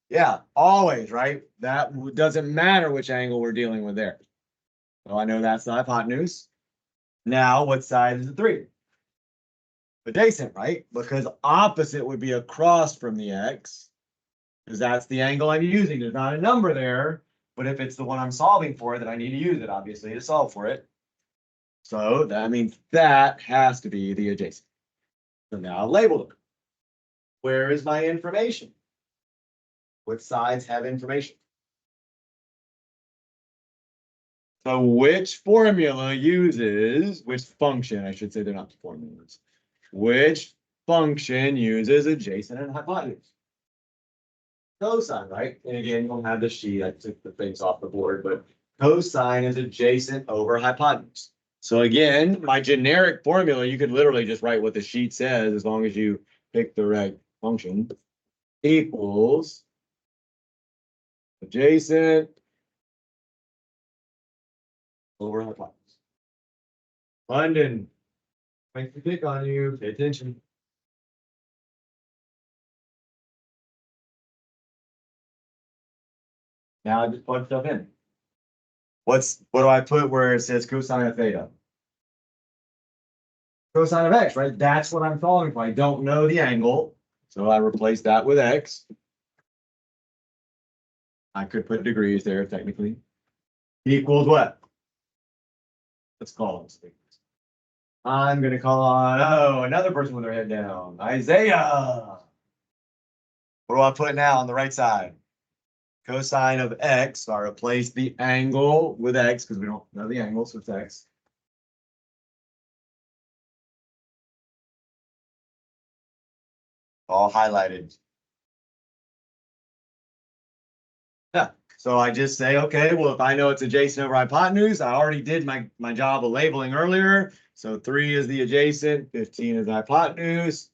Yeah, always, right? That doesn't matter which angle we're dealing with there. So I know that's the hypotenuse. Now, what side is the 3? Adjacent, right? Because opposite would be across from the x, because that's the angle I'm using. There's not a number there, but if it's the one I'm solving for, then I need to use it, obviously, to solve for it. So that means that has to be the adjacent. So now I'll label them. Where is my information? What sides have information? So which formula uses, which function, I should say they're not formulas. Which function uses adjacent and hypotenuse? Cosine, right? And again, you don't have the sheet. I took the things off the board, but cosine is adjacent over hypotenuse. So again, my generic formula, you could literally just write what the sheet says as long as you pick the right function, equals adjacent over hypotenuse. London, makes me pick on you, pay attention. Now I just plug stuff in. What do I put where it says cosine of theta? Cosine of x, right? That's what I'm solving for. I don't know the angle, so I replace that with x. I could put degrees there technically. Equals what? Let's call them. I'm gonna call on another person with their head down. Isaiah. What do I put now on the right side? Cosine of x. So I replace the angle with x because we don't know the angle, so it's x. All highlighted. Yeah. So I just say, okay, well, if I know it's adjacent over hypotenuse, I already did my job of labeling earlier. So 3 is the adjacent, 15 is the hypotenuse.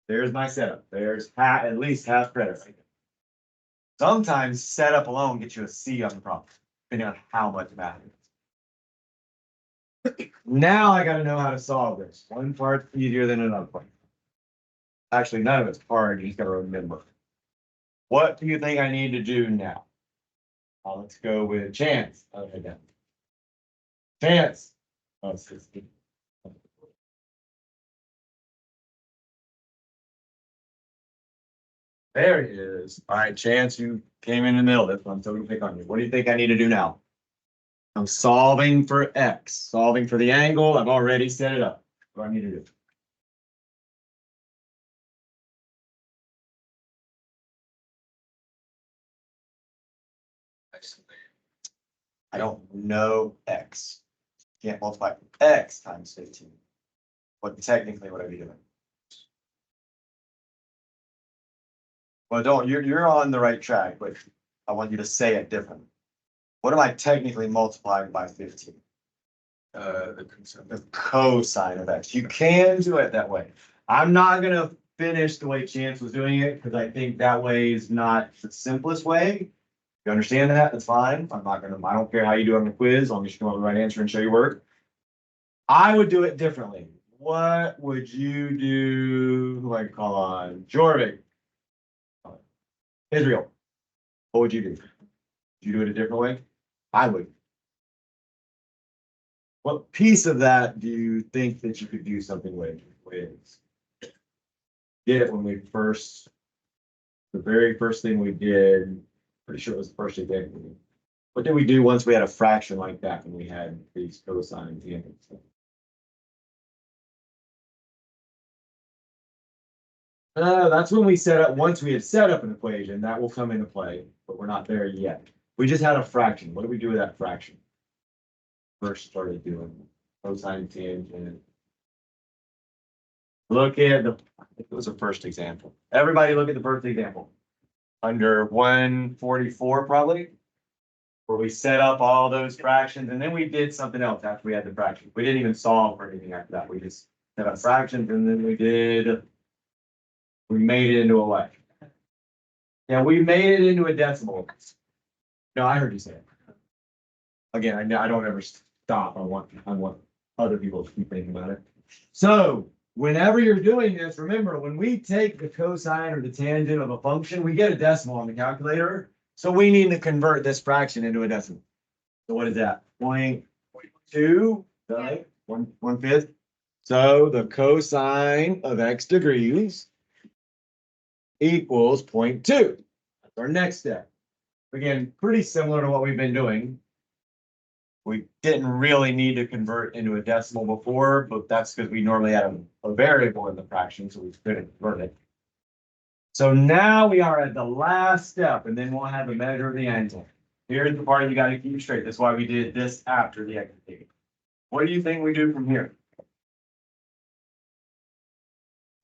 There's my setup. There's at least half credit. Sometimes setup alone gets you a C on the problem, depending on how much math it is. Now I got to know how to solve this. One part's easier than another part. Actually, none of it's hard. You just got to remember. What do you think I need to do now? Let's go with chance. Okay, then. Chance. Oh, 16. There he is. All right, Chance, you came in the middle. That's one, so we can pick on you. What do you think I need to do now? I'm solving for x, solving for the angle. I've already set it up. What do I need to do? I don't know x. Can't multiply x times 15. What technically would I be doing? Well, don't, you're on the right track, but I want you to say it differently. What am I technically multiplying by 15? The cosine of x. You can do it that way. I'm not gonna finish the way Chance was doing it because I think that way is not the simplest way. You understand that? That's fine. I don't care how you do it on the quiz, as long as you come up with the right answer and show your work. I would do it differently. What would you do? Who I call on? Jorvik. Israel. What would you do? Would you do it a different way? I would. What piece of that do you think that you could do something with? Did it when we first, the very first thing we did, pretty sure it was the first example. What did we do once we had a fraction like that when we had these cosines in it? That's when we set up, once we had set up an equation, that will come into play. but we're not there yet. We just had a fraction. What do we do with that fraction? First started doing cosine tangent. Look at the, I think it was the first example. Everybody look at the first example. Under 144 probably, where we set up all those fractions, and then we did something else after we had the fraction. We didn't even solve for anything after that. We just set up fractions, and then we made it into a what? Yeah, we made it into a decimal. No, I heard you say it. Again, I don't ever stop. I want other people to keep thinking about it. So whenever you're doing this, remember, when we take the cosine or the tangent of a function, we get a decimal on the calculator. So we need to convert this fraction into a decimal. So what is that? 0.2, right? 1/5. So the cosine of x degrees equals 0.2. That's our next step. Again, pretty similar to what we've been doing. We didn't really need to convert into a decimal before, but that's because we normally had a variable in the fraction, so we couldn't convert it. So now we are at the last step, and then we'll have a measure of the angle. Here's the part you got to keep straight. That's why we did this after the activity. What do you think we do from here?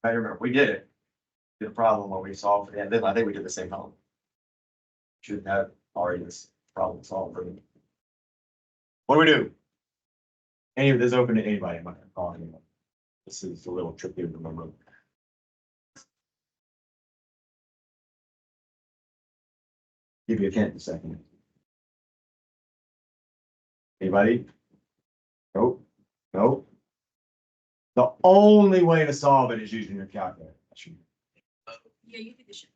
I remember we did it. Did a problem when we solved for the end. I think we did the same problem. Should have already this problem solved for me. What do we do? Any of this is open to anybody. I'm not gonna call anyone. This is a little tricky to remember. Give you a hint in a second. Anybody? Nope. Nope. The only way to solve it is using your calculator. Yeah, you think it should.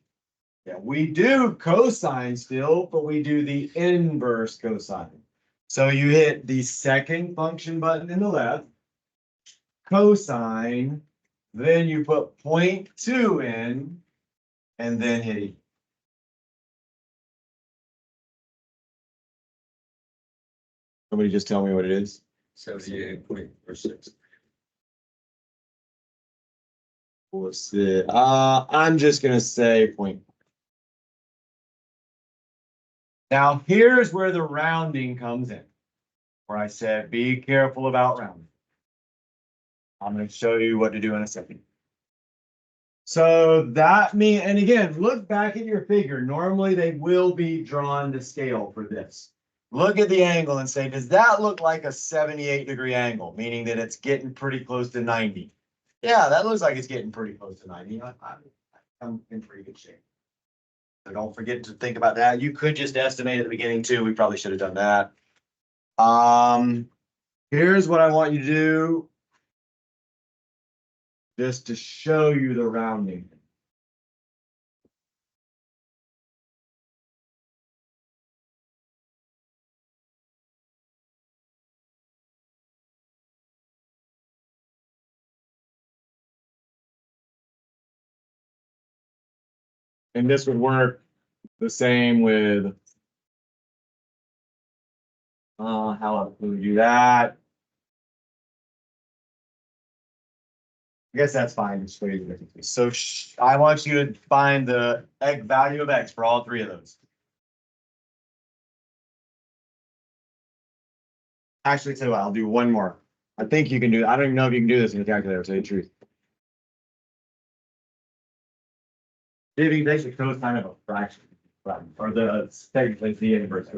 Yeah, we do cosine still, but we do the inverse cosine. So you hit the second function button in the left, cosine, then you put 0.2 in, and then hit equal. Somebody just tell me what it is. 78.46. What's it? I'm just gonna say point. Now, here's where the rounding comes in, where I said, be careful about rounding. I'm going to show you what to do in a second. So that means, and again, look back at your figure. Normally they will be drawn to scale for this. Look at the angle and say, does that look like a 78-degree angle? Meaning that it's getting pretty close to 90. Yeah, that looks like it's getting pretty close to 90. I'm in pretty good shape. So don't forget to think about that. You could just estimate at the beginning too. We probably should have done that. Here's what I want you to do. Just to show you the rounding. And this would work the same with, how else would we do that? I guess that's fine. Just show you the differences. So I want you to find the value of x for all three of those. Actually, tell you what, I'll do one more. I think you can do. I don't even know if you can do this in your calculator. To tell you the truth. If you take the cosine of a fraction, or technically the inverse. I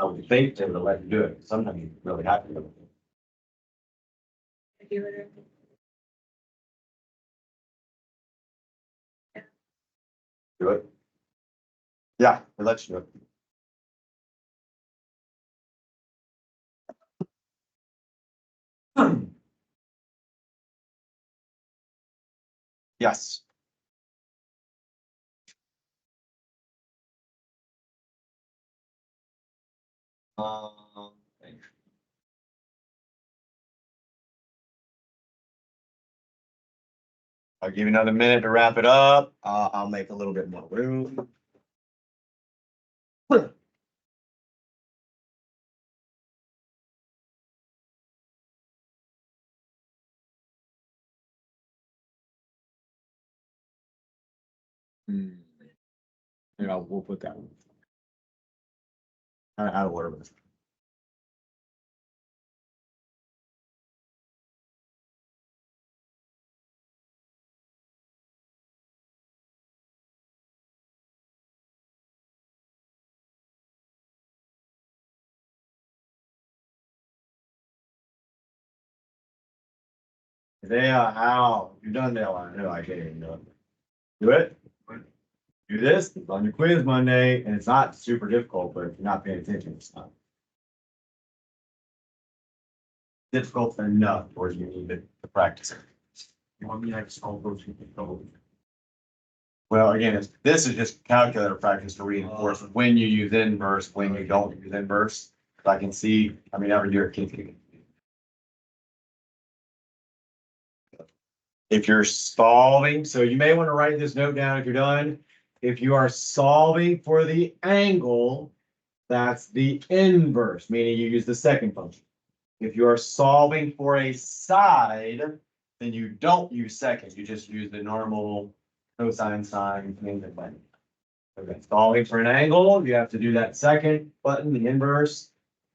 would think they would let you do it. Sometimes you really have to do it. Do it. Yeah, it lets you do it. Yes. Um, I'll give you another minute to wrap it up. I'll make a little bit more room. Yeah, we'll put that one. Out of order. Dale, how? You're done, Dale. I know I can't even do it. Do it. Do this it's on your quiz Monday, and it's not super difficult, but if you're not paying attention, it's not. Difficult enough where you need to practice it. You want me to solve those? Well, again, this is just calculator practice to reinforce when you use inverse, when you don't use inverse. I can see, I mean, every year kids can. If you're solving, so you may want to write this note down if you're done. If you are solving for the angle, that's the inverse, meaning you use the second function. If you are solving for a side, then you don't use second, you just use the normal cosine, sine, things like that. Okay, solving for an angle, you have to do that second button, the inverse.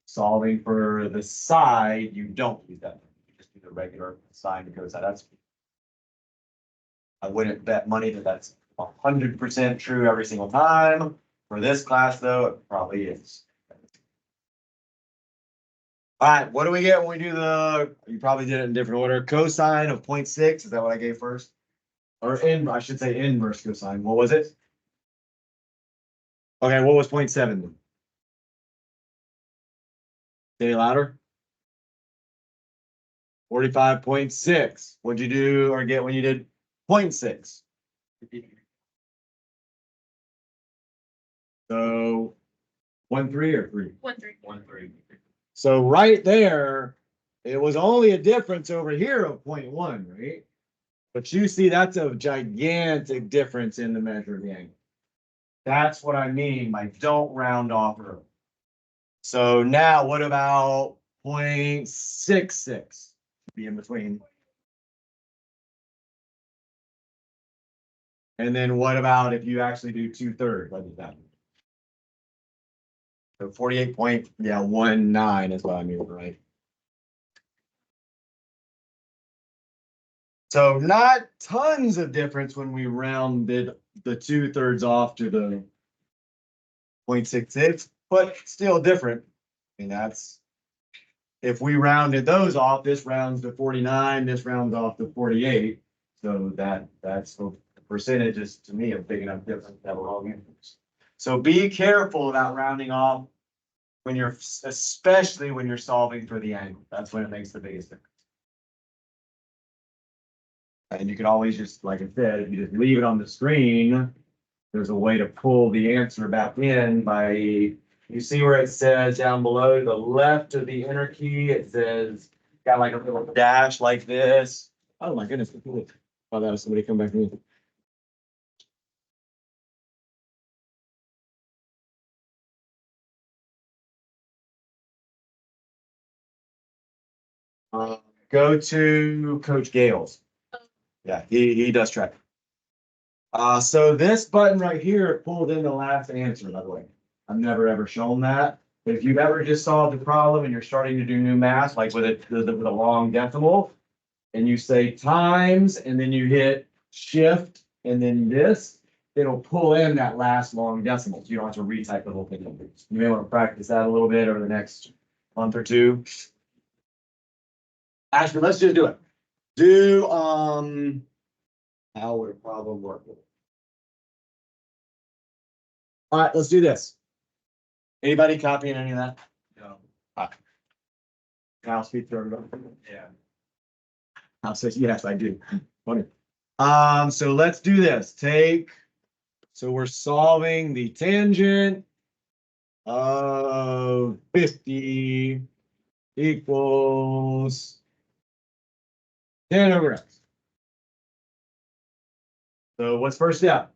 Solving for the side, you don't use that. You just do the regular sine to cosine. That's. I wouldn't bet money that that's 100% true every single time. For this class, though, it probably is. All right, what do we get when we do the? You probably did it in different order. Cosine of 0.6. Is that what I gave first? Or I should say inverse cosine. What was it? Okay, what was 0.7 then? Say louder. 45.6. What'd you do or get when you did 0.6? So 1.3 or 3? 1-3. 1-3. So right there, it was only a difference over here of 0.1, right? But you see, that's a gigantic difference in the measure of the angle. That's what I mean by don't round off early. So now what about 0.66? Be in between. And then what about if you actually do 2/3? What is that? So 48.19 is what I mean, right? So not tons of difference when we rounded the 2/3 off to the 0.66, but still different. And that's, if we rounded those off, this rounds to 49, this rounds off to 48. So that's the percentage is to me a big enough difference that we're all inverse. So be careful about rounding off when you're, especially when you're solving for the angle. That's when it makes the biggest difference. And you can always just, like I said, if you just leave it on the screen, there's a way to pull the answer back in by, you see where it says down below to the left of the enter key, it says, got like a little dash like this. Oh my goodness. Oh, that was somebody come back to me. Go to Coach Gale's. Yeah, he does track. So this button right here pulled in the last answer, by the way. I've never ever shown that. But if you've ever just solved a problem and you're starting to do new math, like with with a long decimal, and you say times, and then you hit shift, and then this, it'll pull in that last long decimal. So you don't have to retype the whole thing. You may want to practice that a little bit over the next month or two. Actually, let's just do it. Do how would a problem work? All right, let's do this. Anybody copying any of that? No. I'll speak to everybody. Yeah. I'll say, yes, I do. Funny. So let's do this. So we're solving the tangent of 50 equals 10 over x. So what's first step?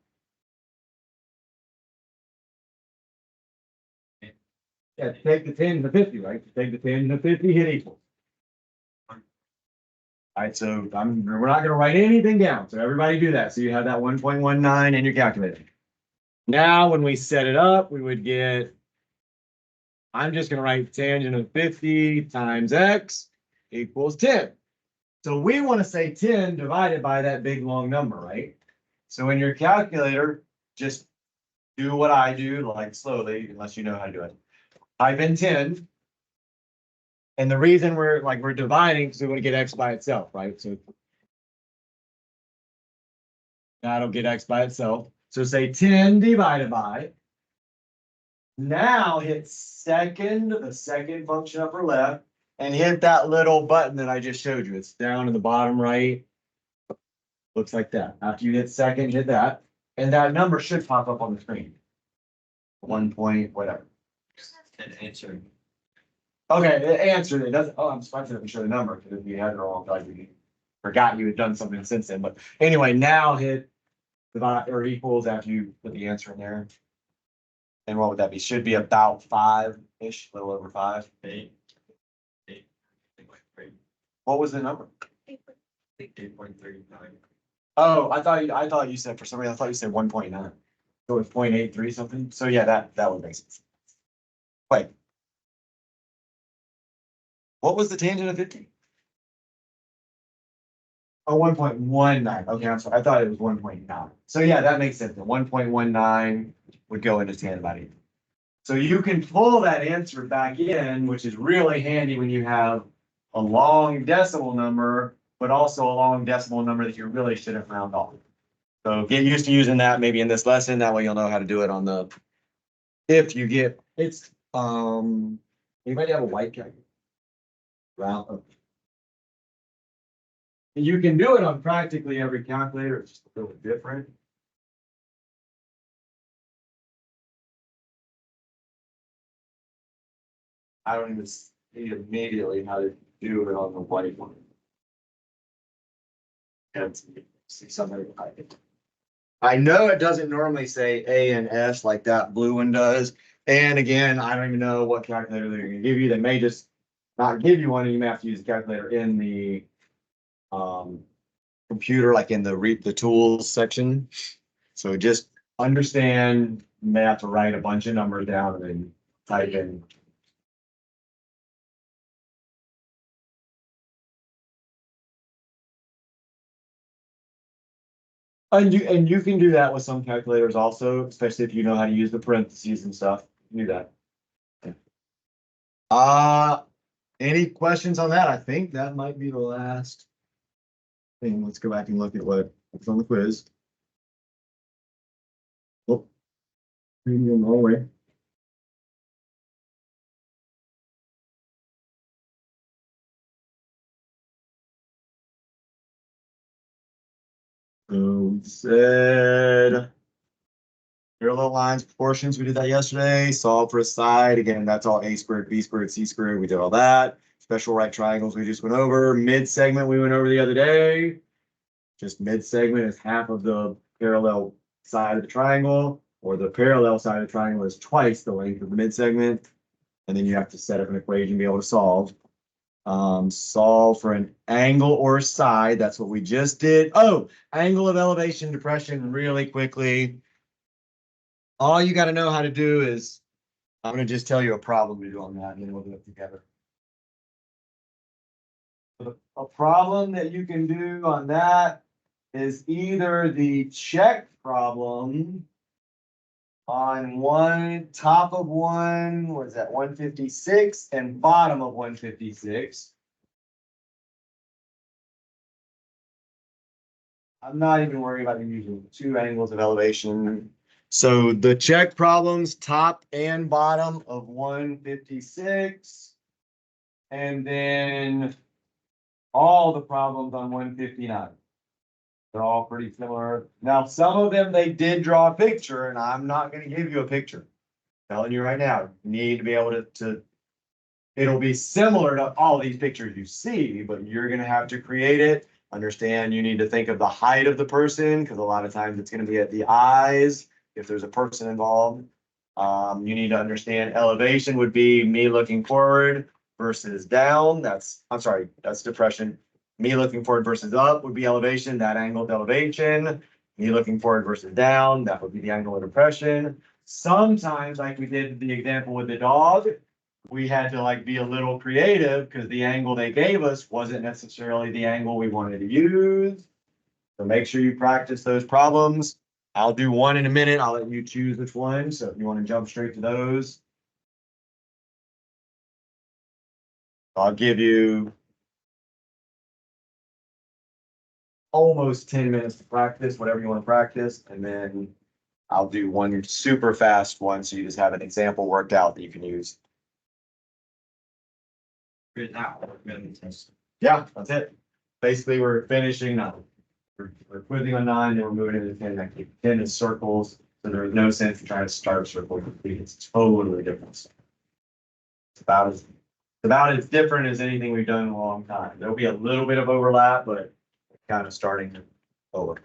Yeah, take the 10 to the 50, right? Take the 10 to the 50, hit equals. Alright, so we're not gonna write anything down, so everybody do that, so you have that 1.19 in your calculator. Now, when we set it up, we would get. I'm just gonna write tangent of 50 times x equals 10. So we want to say 10 divided by that big long number, right? So in your calculator, just do what I do, like slowly, unless you know how to do it. Type in 10. And the reason we're dividing because we want to get x by itself, right? So that'll get x by itself. So say 10 divided by. Now hit the second function upper left, and hit that little button that I just showed you. It's down in the bottom right. Looks like that. After you hit second, hit that. And that number should pop up on the screen. 1 point, whatever. An answer. Okay, it answered. It doesn't. Oh, I'm surprised it doesn't show the number because if you had it wrong, like you forgot you had done something since then. But anyway, now hit divide or equals after you put the answer in there. And what would that be? Should be about 5-ish, a little over 5. 8. What was the number? 8.39. Oh, I thought you said for some reason, I thought you said 1.9. So it's 0.83 something. So yeah, that would make sense. Wait. What was the tangent of 50? Oh, 1.19. Okay, I'm sorry. I thought it was 1.9. So yeah, that makes sense. The 1.19 would go into tangent about 8. So you can pull that answer back in, which is really handy when you have a long decimal number, but also a long decimal number that you really shouldn't round off. So get used to using that maybe in this lesson. That way you'll know how to do it on the, if you get, it's, anybody have a white calculator? Round. You can do it on practically every calculator. It's just a little different. I don't even see immediately how to do it on the white one. And see somebody like it. I know it doesn't normally say A and S like that blue one does. And again, I don't even know what calculator they're gonna give you. They may just not give you one, and you may have to use the calculator in the computer, like in the tools section. So just understand, you may have to write a bunch of numbers down and then type in. And you can do that with some calculators also, especially if you know how to use the parentheses and stuff. You can do that. Any questions on that? I think that might be the last thing. Let's go back and look at what's on the quiz. Oh, reading the wrong way. So we said parallel lines, proportions. We did that yesterday. Solve for a side. Again, that's all a squared, b squared, c squared. We did all that. Special right triangles we just went over. Mid segment we went over the other day. Just mid segment is half of the parallel side of the triangle, or the parallel side of the triangle is twice the length of the mid segment. And then you have to set up an equation to be able to solve. Solve for an angle or side. That's what we just did. Oh, angle of elevation, depression, really quickly. All you got to know how to do is, I'm going to just tell you a problem to do on that, and then we'll do it together. A problem that you can do on that is either the check problem on one top of one, what is that, 156, and bottom of 156. I'm not even worried about using 2 angles of elevation. So the check problems, top and bottom of 156. And then all the problems on 159. They're all pretty similar. Now, some of them, they did draw a picture, and I'm not going to give you a picture. I'm telling you right now, you need to be able to, it'll be similar to all these pictures you see, but you're going to have to create it. Understand you need to think of the height of the person, because a lot of times it's going to be at the eyes if there's a person involved. You need to understand elevation would be me looking forward versus down. I'm sorry, that's depression. Me looking forward versus up would be elevation, that angle is elevation. Me looking forward versus down, that would be the angle of depression. Sometimes, like we did the example with the dog, we had to like be a little creative because the angle they gave us wasn't necessarily the angle we wanted to use. So make sure you practice those problems. I'll do one in a minute. I'll let you choose which one. So if you want to jump straight to those, I'll give you almost 10 minutes to practice, whatever you want to practice, and then I'll do one super fast one, so you just have an example worked out that you can use. Good now. We're gonna test. Yeah, that's it. Basically, we're finishing now. We're quizzing on 9, then we're moving into 10. That 10 is circles, so there's no sense in trying to start a circle complete. It's totally different. It's about as different as anything we've done in a long time. There'll be a little bit of overlap, but kind of starting to over.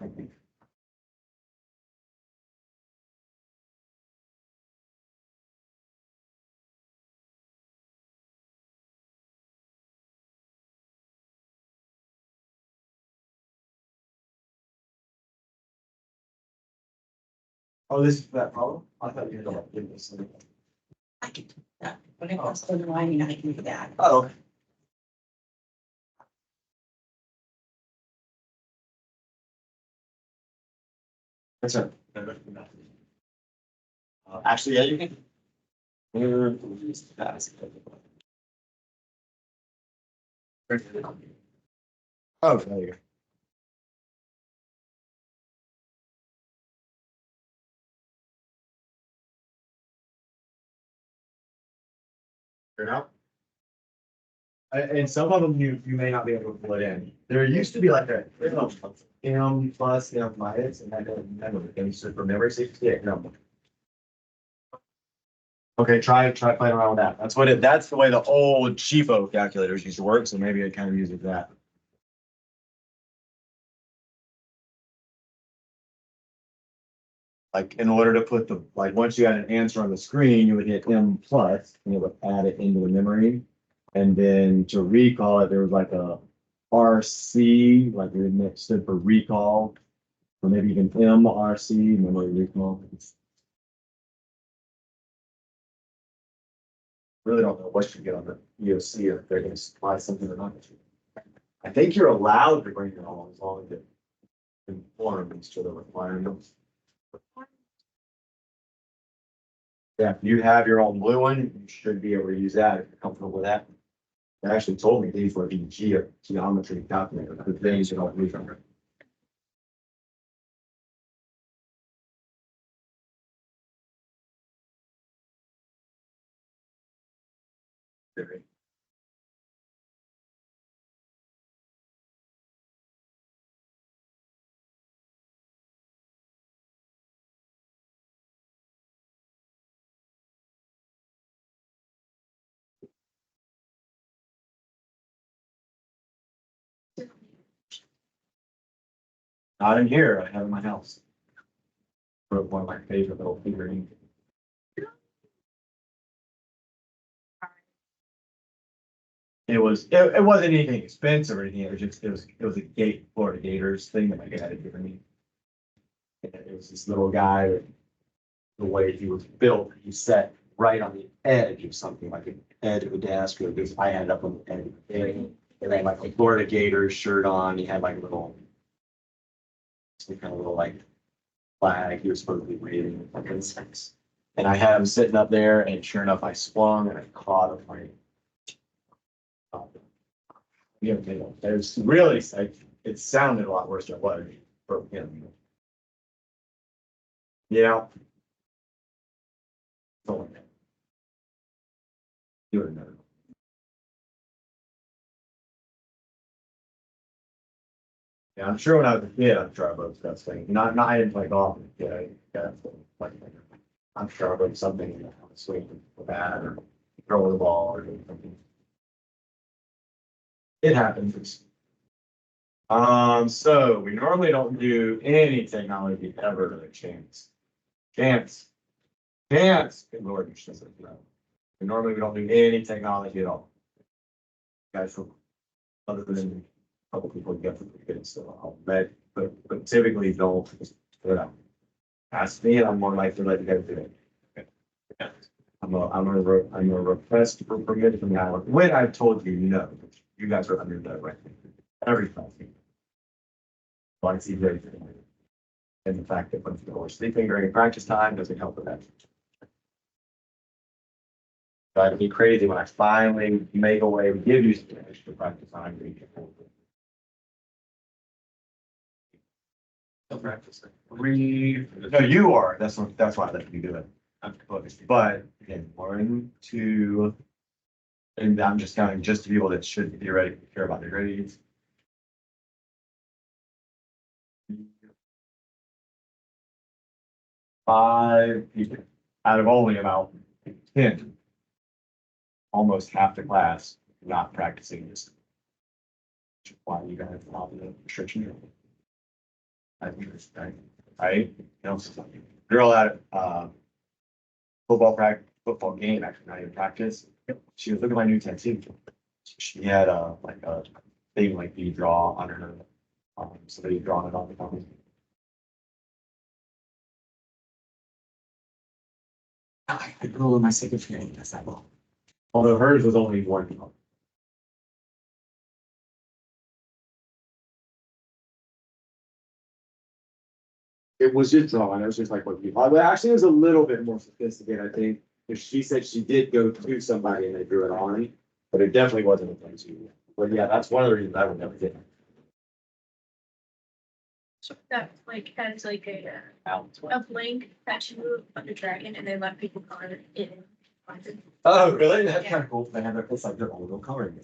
Oh, this is that problem? I thought you had to give this. I can do that. When it comes to the lining, I can do that. Oh. That's it. Actually, yeah, you can. Oh, there you go. Turn out. And some of them you may not be able to pull it in. There used to be like a M plus M minus, and I don't remember. Can you search for memory? 68 number. Okay, try playing around with that. That's the way the old cheapo calculators used to work, so maybe it kind of uses that. Like in order to put once you had an answer on the screen, you would hit M plus and it would add it into the memory. And then to recall it, there was like a RC, like it stood for recall, or maybe even MRC, memory recall. Really don't know what you get on the EOC if they're going to supply something or not. I think you're allowed to bring your own as long as it conforms to the requirements. Yeah, if you have your own blue one, you should be able to use that if you're comfortable with that. They actually told me these were the geometry calculator, the things you don't read from. Not in here, I have it in my house. Wrote one of my favorite little figurines. It wasn't anything expensive or anything, it was a Florida Gators thing that my dad had given me. And it was this little guy that the way he was built, he sat right on the edge of something like an edge of a desk, or because I had it up on the edge of the thing. And then like a Florida Gators shirt on, he had like a little, some kind of little like flag he was supposed to be waving like insects. And I had him sitting up there, and sure enough, I swung and I caught him right. Yeah, it was really like it sounded a lot worse than it was for him. Yeah. You would know. Yeah, I'm sure when I was a kid, I'm sure I wrote that thing. Not I didn't play golf. Yeah, I'm sure I wrote something in the swing or bad or throw the ball or something. It happens. So we normally don't do any technology ever to the chance. Good Lord, you should say that. Normally we don't do any technology at all. Guys, other than couple people get it, so I'll bet, but typically don't, ask me, I'm more likely to let you guys do it. I'm a request for permission from now, when I've told you no, you guys are under the right. Everything. So I see very good. And the fact that when people are sleeping during practice time doesn't help with that. But it'd be crazy when I finally make a way to give you some extra practice time. Practice. No, you are, that's why I let you do it. But again, 1, 2. And I'm just counting just the people that should theoretically care about their grades. 5 people out of only about 10. Almost half the class not practicing this. Why you guys have the restriction? I think it's right. You know, girl at football game, actually not even practice. She was looking at my new tattoo. She had like a thing like you draw on her. Somebody drawn it on the cover. I could roll in my second training, that's that well. Although hers was only 1 color. It was just drawing. It was just like what you. Well, actually, it was a little bit more sophisticated, I think. Because she said she did go to somebody and they drew it on, but it definitely wasn't a thing to. But yeah, that's one of the reasons I would never get. So that like has like a blank that you move on the dragon and they let people color it in. Oh, really? That's kind of cool. They have it's like their own little coloring.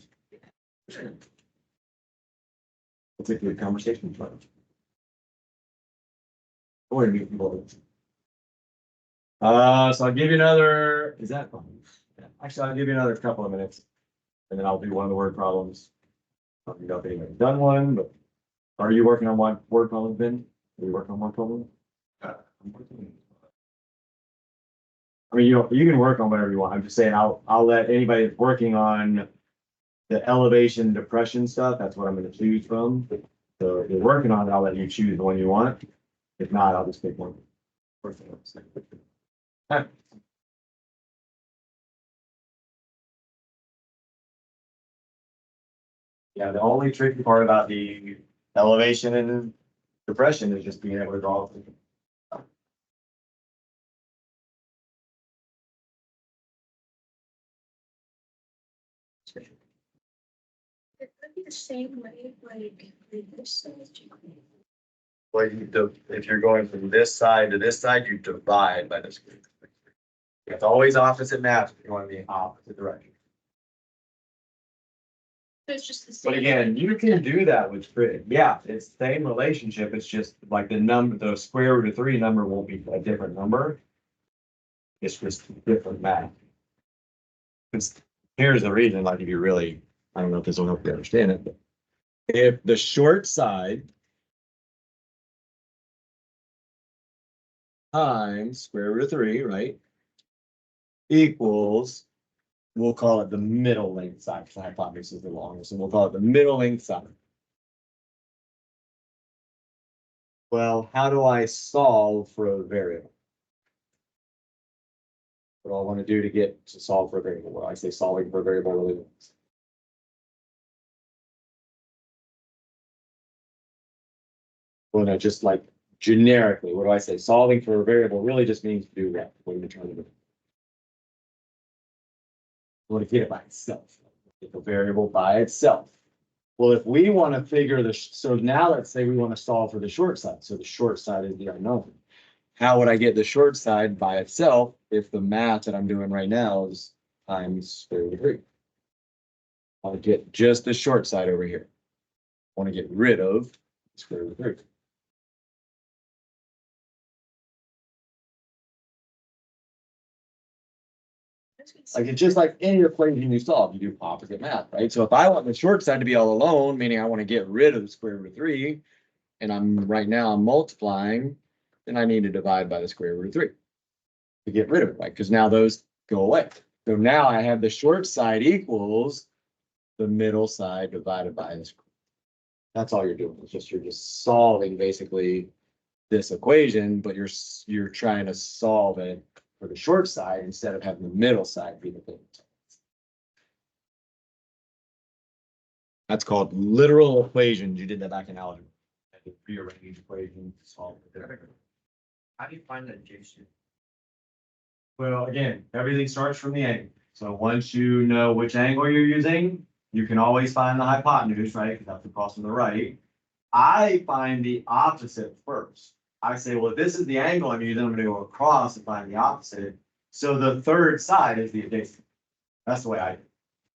It's a good conversation. Boy, new people. So I'll give you another, is that fine? Yeah, actually, I'll give you another couple of minutes. And then I'll do one of the word problems. I don't know if anybody's done one, but are you working on one word problem, Ben? Are you working on one problem? I mean, you can work on whatever you want. I'm just saying, I'll let anybody that's working on the elevation depression stuff, that's what I'm gonna choose from. So if you're working on it, I'll let you choose the one you want. If not, I'll just pick one. Yeah, the only tricky part about the elevation and depression is just being able to draw. It could be the same way, like this. Well, if you're going from this side to this side, you divide by this. It's always opposite math if you want to be in opposite direction. So it's just the same. But again, you can do that with trig. Yeah, it's the same relationship. It's just like the square root of 3 number won't be a different number. It's just different math. Because here's the reason, like if you really, I don't know if this will help you understand it, but if the short side times square root of 3, right? Equals, we'll call it the middle length side, because the hypotenuse is the longest, and we'll call it the middle length side. Well, how do I solve for a variable? What do I want to do to solve for a variable? Well, I say solving for a variable really means. Well, no, just like generically, what do I say? Solving for a variable really just means to do what? What are you trying to do? I want to get it by itself. Get the variable by itself. Well, if we want to figure this, so now let's say we want to solve for the short side. So the short side is the unknown. How would I get the short side by itself if the math that I'm doing right now is times square root of 3? I'll get just the short side over here. I want to get rid of square root of 3. Like it's just like any equation you solve, you do opposite math, right? So if I want the short side to be all alone, meaning I want to get rid of the square root of 3, and I'm multiplying, then I need to divide by the square root of 3 to get rid of it, right? Because now those go away. So now I have the short side equals the middle side divided by the That's all you're doing. It's just, you're just solving basically this equation, but you're trying to solve it for the short side instead of having the middle side be the thing. That's called literal equations. You did that back in algebra. Rearrange equations to solve it. How do you find the adjacent? Well, again, everything starts from the angle. So once you know which angle you're using, you can always find the hypotenuse, right? Because that's across to the right. I find the opposite first. I say, well, if this is the angle I'm using, I'm gonna go across and find the opposite. So the third side is the adjacent. That's the way I do it.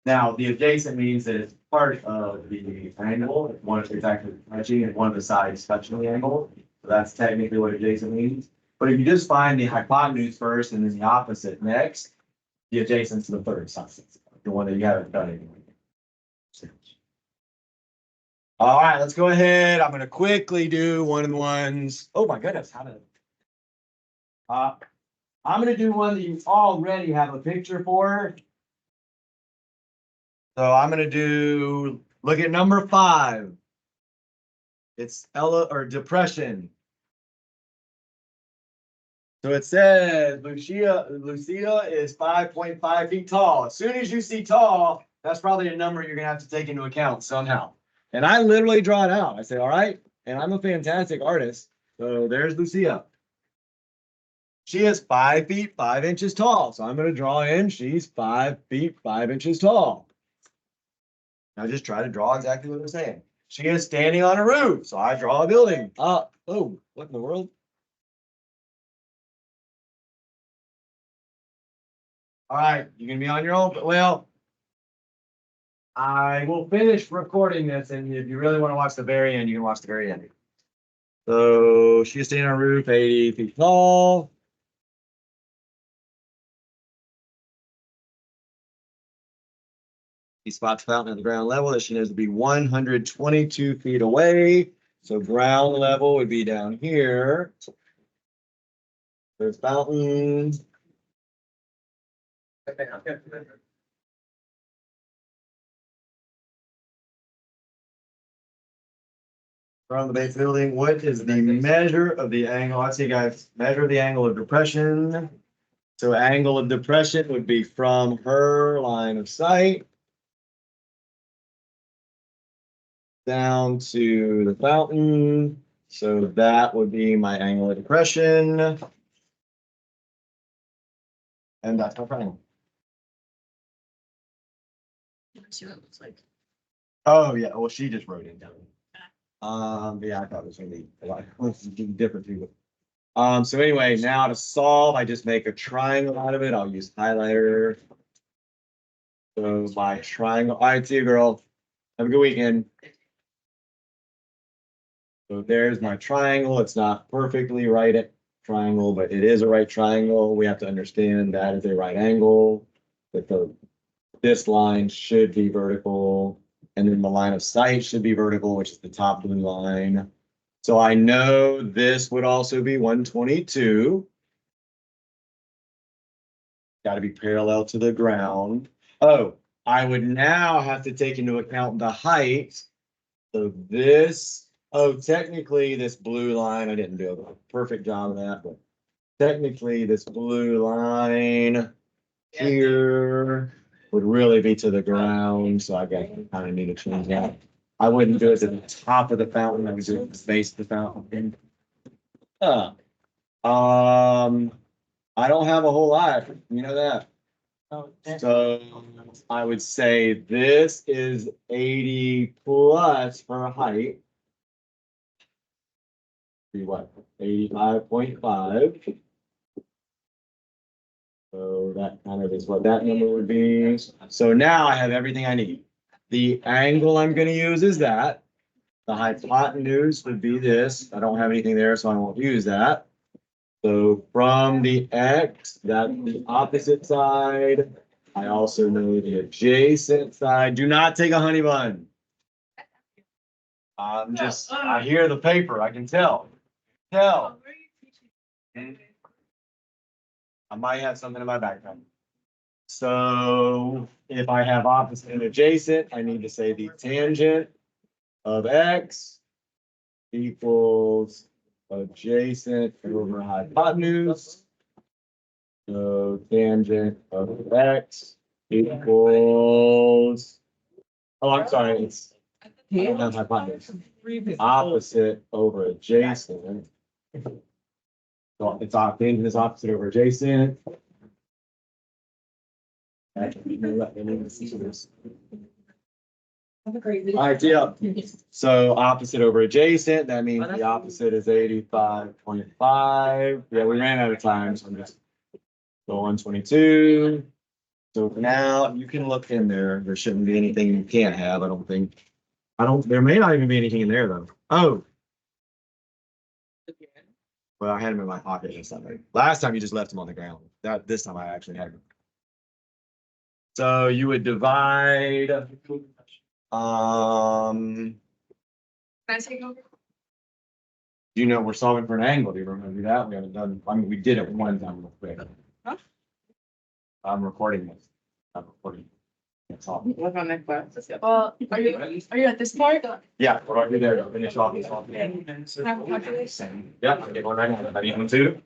Now, the adjacent means that it's part of the angle. One is actually touching and one of the sides touching the angle. So that's technically what adjacent means. But if you just find the hypotenuse first and then the opposite next, the adjacent's the third side, the one that you haven't done anyway. All right, let's go ahead. I'm gonna quickly do one of the ones. Oh my goodness, how did? I'm gonna do one that you already have a picture for. So I'm gonna do, look at number 5. It's depression. So it says Lucia is 5.5 feet tall. As soon as you see tall, that's probably a number you're gonna have to take into account somehow. And I literally draw it out. I say, all right, and I'm a fantastic artist. So there's Lucia. She is 5 feet 5 inches tall. So I'm gonna draw in, she's 5 feet 5 inches tall. Now just try to draw exactly what I'm saying. She is standing on a roof. So I draw a building. Oh, what in the world? All right, you can be on your own, but well, I will finish recording this, and if you really want to watch the very end, you can watch the very end. So she's standing on a roof, 80 feet tall. He spots fountain at the ground level that she knows to be 122 feet away. So ground level would be down here. There's fountain. From the base building, what is the measure of the angle? Let's see, guys, measure the angle of depression. So angle of depression would be from her line of sight down to the fountain. So that would be my angle of depression. And that's my triangle. Let's see what it looks like. Oh, yeah, well, she just wrote it down. Yeah, I thought it was gonna be a lot different too. So anyway, now to solve, I just make a triangle out of it. I'll use highlighter. So my triangle, all right, see you, girl. Have a good weekend. So there's my triangle. It's not perfectly right at triangle, but it is a right triangle. We have to understand that is a right angle. That this line should be vertical, and then the line of sight should be vertical, which is the top blue line. So I know this would also be 122. Got to be parallel to the ground. Oh, I would now have to take into account the height. So this, technically this blue line, I didn't do a perfect job of that, but technically this blue line here would really be to the ground. So I guess I kind of need to change that. I wouldn't do it to the top of the fountain. I would do it to the base of the fountain. I don't have a whole lot. You know that. So I would say this is 80 plus her height. Be what? 85.5. So that kind of is what that number would be. So now I have everything I need. The angle I'm going to use is that. The hypotenuse would be this. I don't have anything there, so I won't use that. So from the X, that's the opposite side. I also know the adjacent side. Do not take a honey bun. I hear the paper. I can tell. Oh, where are you teaching? I might have something in my background. So if I have opposite and adjacent, I need to say the tangent of x equals adjacent over hypotenuse. So tangent of x equals, oh, I'm sorry, it's I don't have hypotenuse. Opposite over adjacent. So it's tangent is opposite over adjacent. Idea. So opposite over adjacent, that means the opposite is 85.5. Yeah, we ran out of time, so I'm just go 122. So now you can look in there. There shouldn't be anything you can't have, I don't think. There may not even be anything in there though. Oh. Well, I had them in my pocket or something. Last time you just left them on the ground. This time I actually had them. So you would divide, Can I take over? you know, we're solving for an angle. Do you remember that? We haven't done, I mean, we did it one time real quick. Huh? I'm recording this. I'm recording. That's all. What's on that class? Well, are you at this part? Yeah, we're already there. Finish off this one. Have a calculation? Yeah, I'll get one right now. I need one too.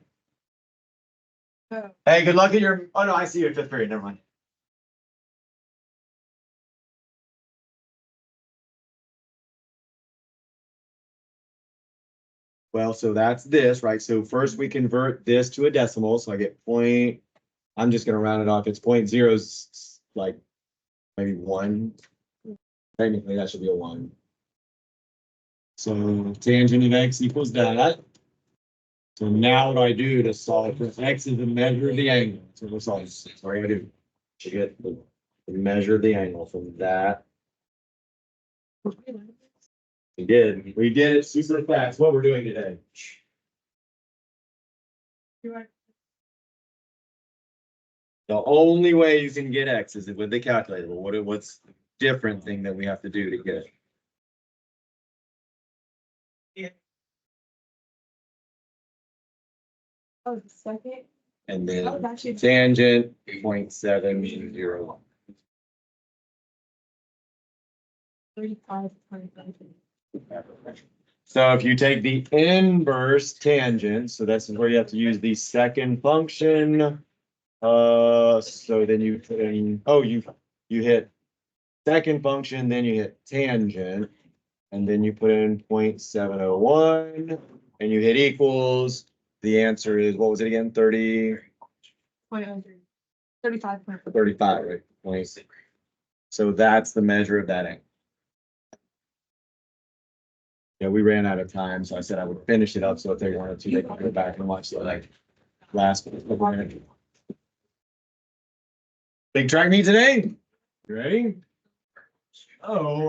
Oh. Hey, good luck at your, oh no, I see you at fifth period. Never mind. Well, so that's this, right? So first we convert this to a decimal, so I get point, I'm just gonna round it off, it's 0.0, like maybe 1. Technically, that should be a 1. So tangent of x equals that. So now what do I do to solve for x is the measure of the angle? So we're solving, sorry, I do. To get the measure of the angle from that. We did it super fast. What we're doing today. The only way you can get x is with the calculator. What's the different thing that we have to do to get it? Oh, the second. And Oh, then that's you. tangent 0.701. 35.5. So if you take the inverse tangent, so this is where you have to use the second function. So then you put in, oh, you hit second function, then you hit tangent, and then you put in 0.701, and you hit equals. The answer is, what was it again? 35. 35, right? 26. So that's the measure of that angle. Yeah, we ran out of time, so I said I would finish it up, so if they wanted to, they could go back and watch the like last. Big track meet today. You ready? Oh.